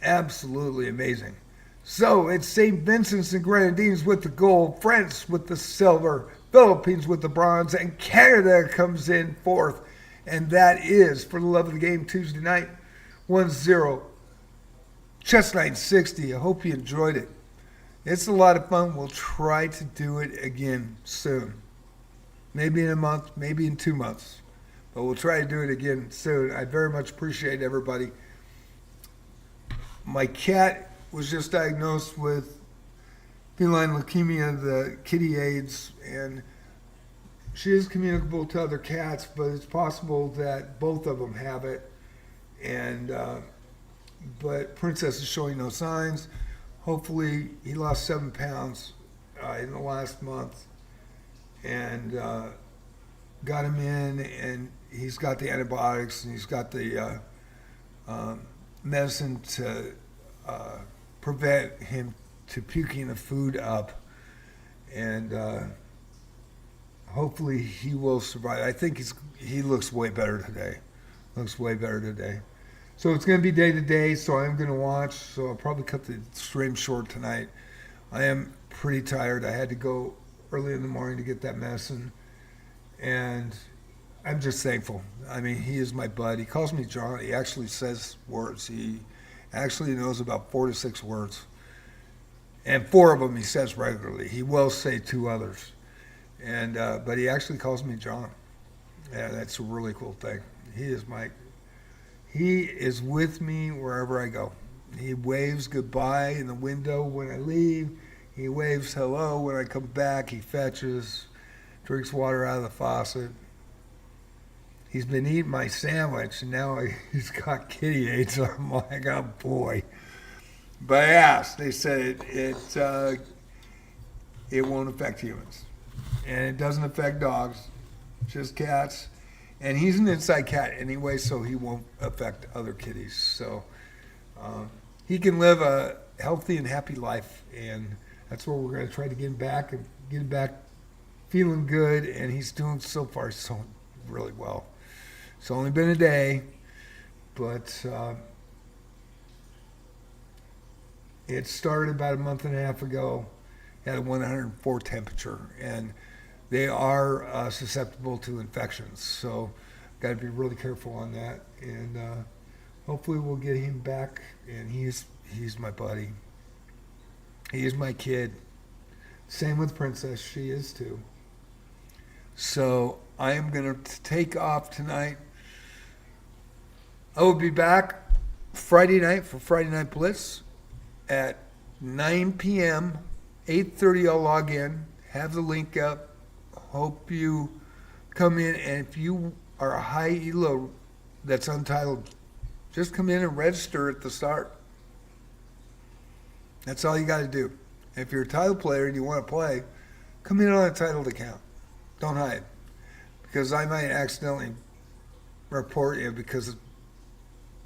[SPEAKER 1] Absolutely amazing. So it's St. Vincent's and Grenadines with the gold, France with the silver, Philippines with the bronze, and Canada comes in fourth. And that is, for the love of the game, Tuesday night, 1-0. Chess960. I hope you enjoyed it. It's a lot of fun. We'll try to do it again soon. Maybe in a month, maybe in 2 months. But we'll try to do it again soon. I very much appreciate everybody. My cat was just diagnosed with feline leukemia, the kitty AIDS, and she is communicable to other cats, but it's possible that both of them have it. And but Princess is showing no signs. Hopefully, he lost 7 pounds in the last month, and got him in, and he's got the antibiotics, and he's got the medicine to prevent him to puking the food up, and hopefully he will survive. I think he looks way better today. Looks way better today. So it's going to be day to day, so I'm going to watch. So I'll probably cut the stream short tonight. I am pretty tired. I had to go early in the morning to get that medicine, and I'm just thankful. I mean, he is my bud. He calls me John. He actually says words. He actually knows about 4 to 6 words, and 4 of them he says regularly. He will say 2 others, and but he actually calls me John. Yeah, that's a really cool thing. He is with me wherever I go. He waves goodbye in the window when I leave. He waves hello when I come back. He fetches, drinks water out of the faucet. He's been eating my sandwich, and now he's got kitty AIDS. So I'm like, oh boy. But I asked. They said it won't affect humans, and it doesn't affect dogs, just cats. And he's an inside cat anyway, so he won't affect other kitties. So he can live a healthy and happy life, and that's what we're going to try to get him back feeling good. And he's doing so far so really well. It's only been a day, but it started about a month and a half ago. He had a 104 temperature, and they are susceptible to infections, so got to be really careful on that. And hopefully we'll get him back. And he's my buddy. He is my kid. Same with Princess; she is too. So I am gonna take off tonight. I will be back Friday night for Friday Night Blitz at 9 p.m. 8:30. I'll log in. Have the link up. Hope you come in, and if you are a high Elo that's untitled, just come in and register at the start. That's all you got to do. If you're a title player and you want to play, come in on a titled account. Don't hide, because I might accidentally report you, because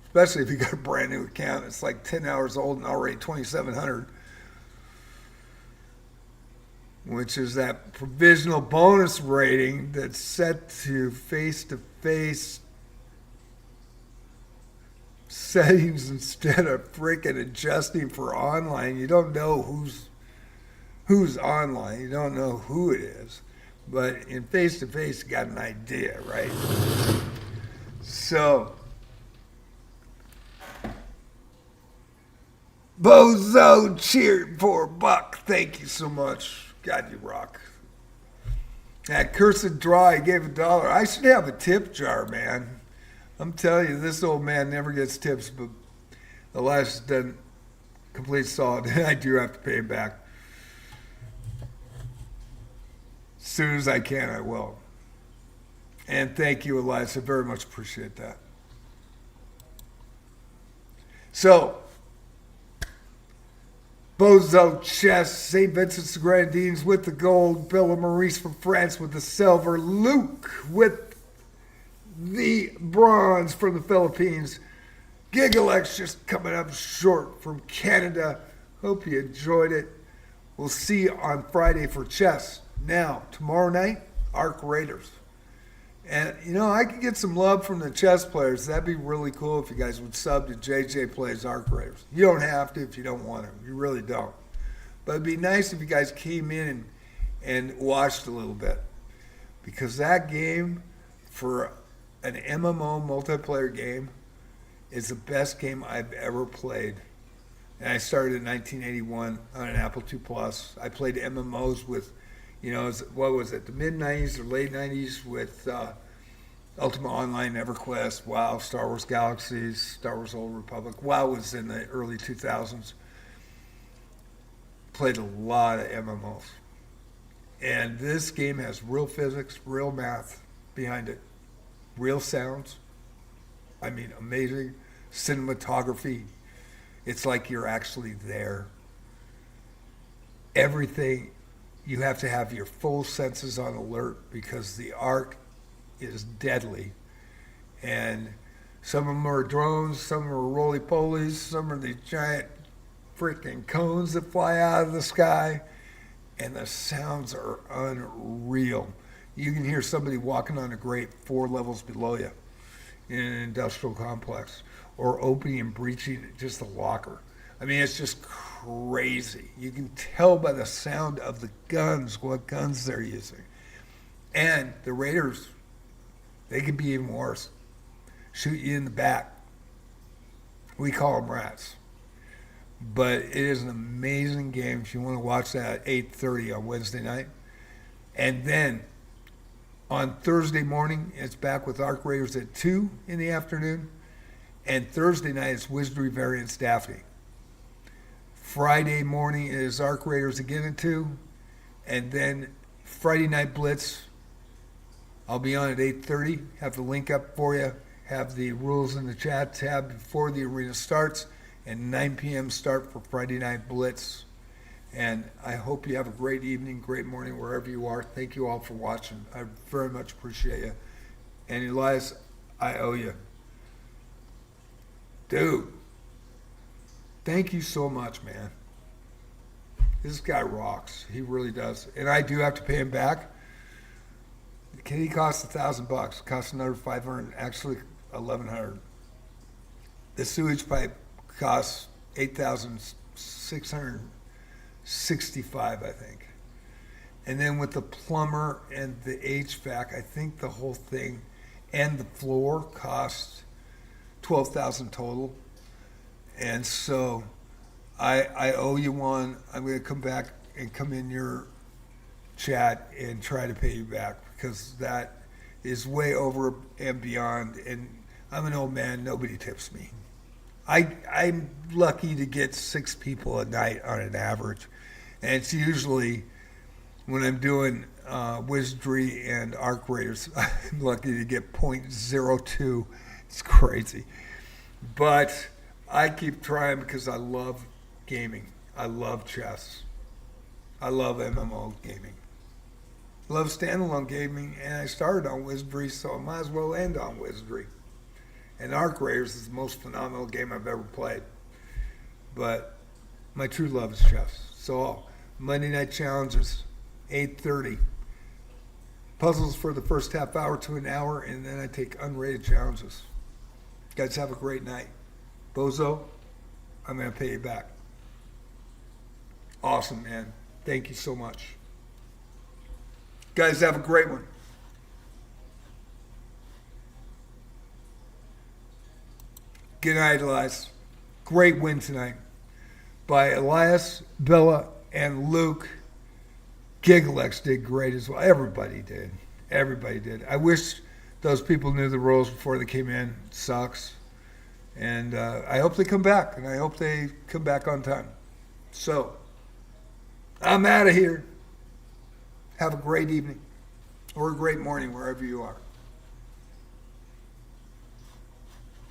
[SPEAKER 1] especially if you got a brand new account, it's like 10 hours old and already 2,700. Which is that provisional bonus rating that's set to face-to-face settings instead of freaking adjusting for online. You don't know who's online. You don't know who it is. But in face-to-face, you got an idea, right? So, Bozo cheered for Buck. Thank you so much. God, you rock. That cursed draw, I gave $1. I should have a tip jar, man. I'm telling you, this old man never gets tips, but Elias done complete solid. I do have to pay him back. As soon as I can, I will. And thank you, Elias. I very much appreciate that. So, Bozo Chess, St. Vincent's and Grenadines with the gold, Bill and Maurice from France with the silver, Luke with the bronze from the Philippines, Gigalex just coming up short from Canada. Hope you enjoyed it. We'll see you on Friday for chess. Now, tomorrow night, Arc Raiders. And, I could get some love from the chess players. That'd be really cool if you guys would sub to JJ Plays Arc Raiders. You don't have to if you don't want to. You really don't. But it'd be nice if you guys came in and watched a little bit. Because that game, for an MMO multiplayer game, is the best game I've ever played. And I started in 1981 on an Apple II Plus. I played MMOs with, what was it, the mid-90s or late 90s with Ultima Online, EverQuest, WoW, Star Wars Galaxies, Star Wars Old Republic. WoW was in the early 2000s. Played a lot of MMOs. And this game has real physics, real math behind it, real sounds. I mean, amazing cinematography. It's like you're actually there. Everything, you have to have your full senses on alert because the Arc is deadly. And some of them are drones, some are roly-polies, some are these giant freaking cones that fly out of the sky. And the sounds are unreal. You can hear somebody walking on a grate 4 levels below you in an industrial complex, or opening and breaching just a locker. I mean, it's just crazy. You can tell by the sound of the guns what guns they're using. And the Raiders, they can be even worse. Shoot you in the back. We call them rats. But it is an amazing game if you want to watch that at 8:30 on Wednesday night. And then on Thursday morning, it's back with Arc Raiders at 2 in the afternoon. And Thursday night, it's Wizardry Variants Daphne. Friday morning is Arc Raiders again at 2. And then Friday night Blitz, I'll be on at 8:30. Have the link up for you. Have the rules in the chat tab before the arena starts. And 9 p.m. start for Friday night Blitz. And I hope you have a great evening, great morning, wherever you are. Thank you all for watching. I very much appreciate you. And Elias, I owe you. Dude, thank you so much, man. This guy rocks. He really does. And I do have to pay him back. The kitty costs $1,000. Costs another $500, actually $1,100. The sewage pipe costs $8,665, I think. And then with the plumber and the HVAC, I think the whole thing and the floor costs $12,000 total. And so I owe you one. I'm going to come back and come in your chat and try to pay you back because that is way over and beyond. And I'm an old man. Nobody tips me. I'm lucky to get 6 people a night on an average. And it's usually when I'm doing Wizardry and Arc Raiders, I'm lucky to get .02. It's crazy. But I keep trying because I love gaming. I love chess. I love MMO gaming. I love standalone gaming, and I started on Wizardry, so I might as well end on Wizardry. And Arc Raiders is the most phenomenal game I've ever played. But my true love is chess. So Monday night challenges, 8:30. Puzzles for the first half hour to an hour, and then I take unrated challenges. Guys, have a great night. Bozo, I'm going to pay you back. Awesome, man. Thank you so much. Guys, have a great one. Good night, Elias. Great win tonight by Elias, Bella, and Luke. Gigalex did great as well. Everybody did. Everybody did. I wish those people knew the rules before they came in. It sucks. And I hope they come back, and I hope they come back on time. So, I'm out of here. Have a great evening or a great morning wherever you are.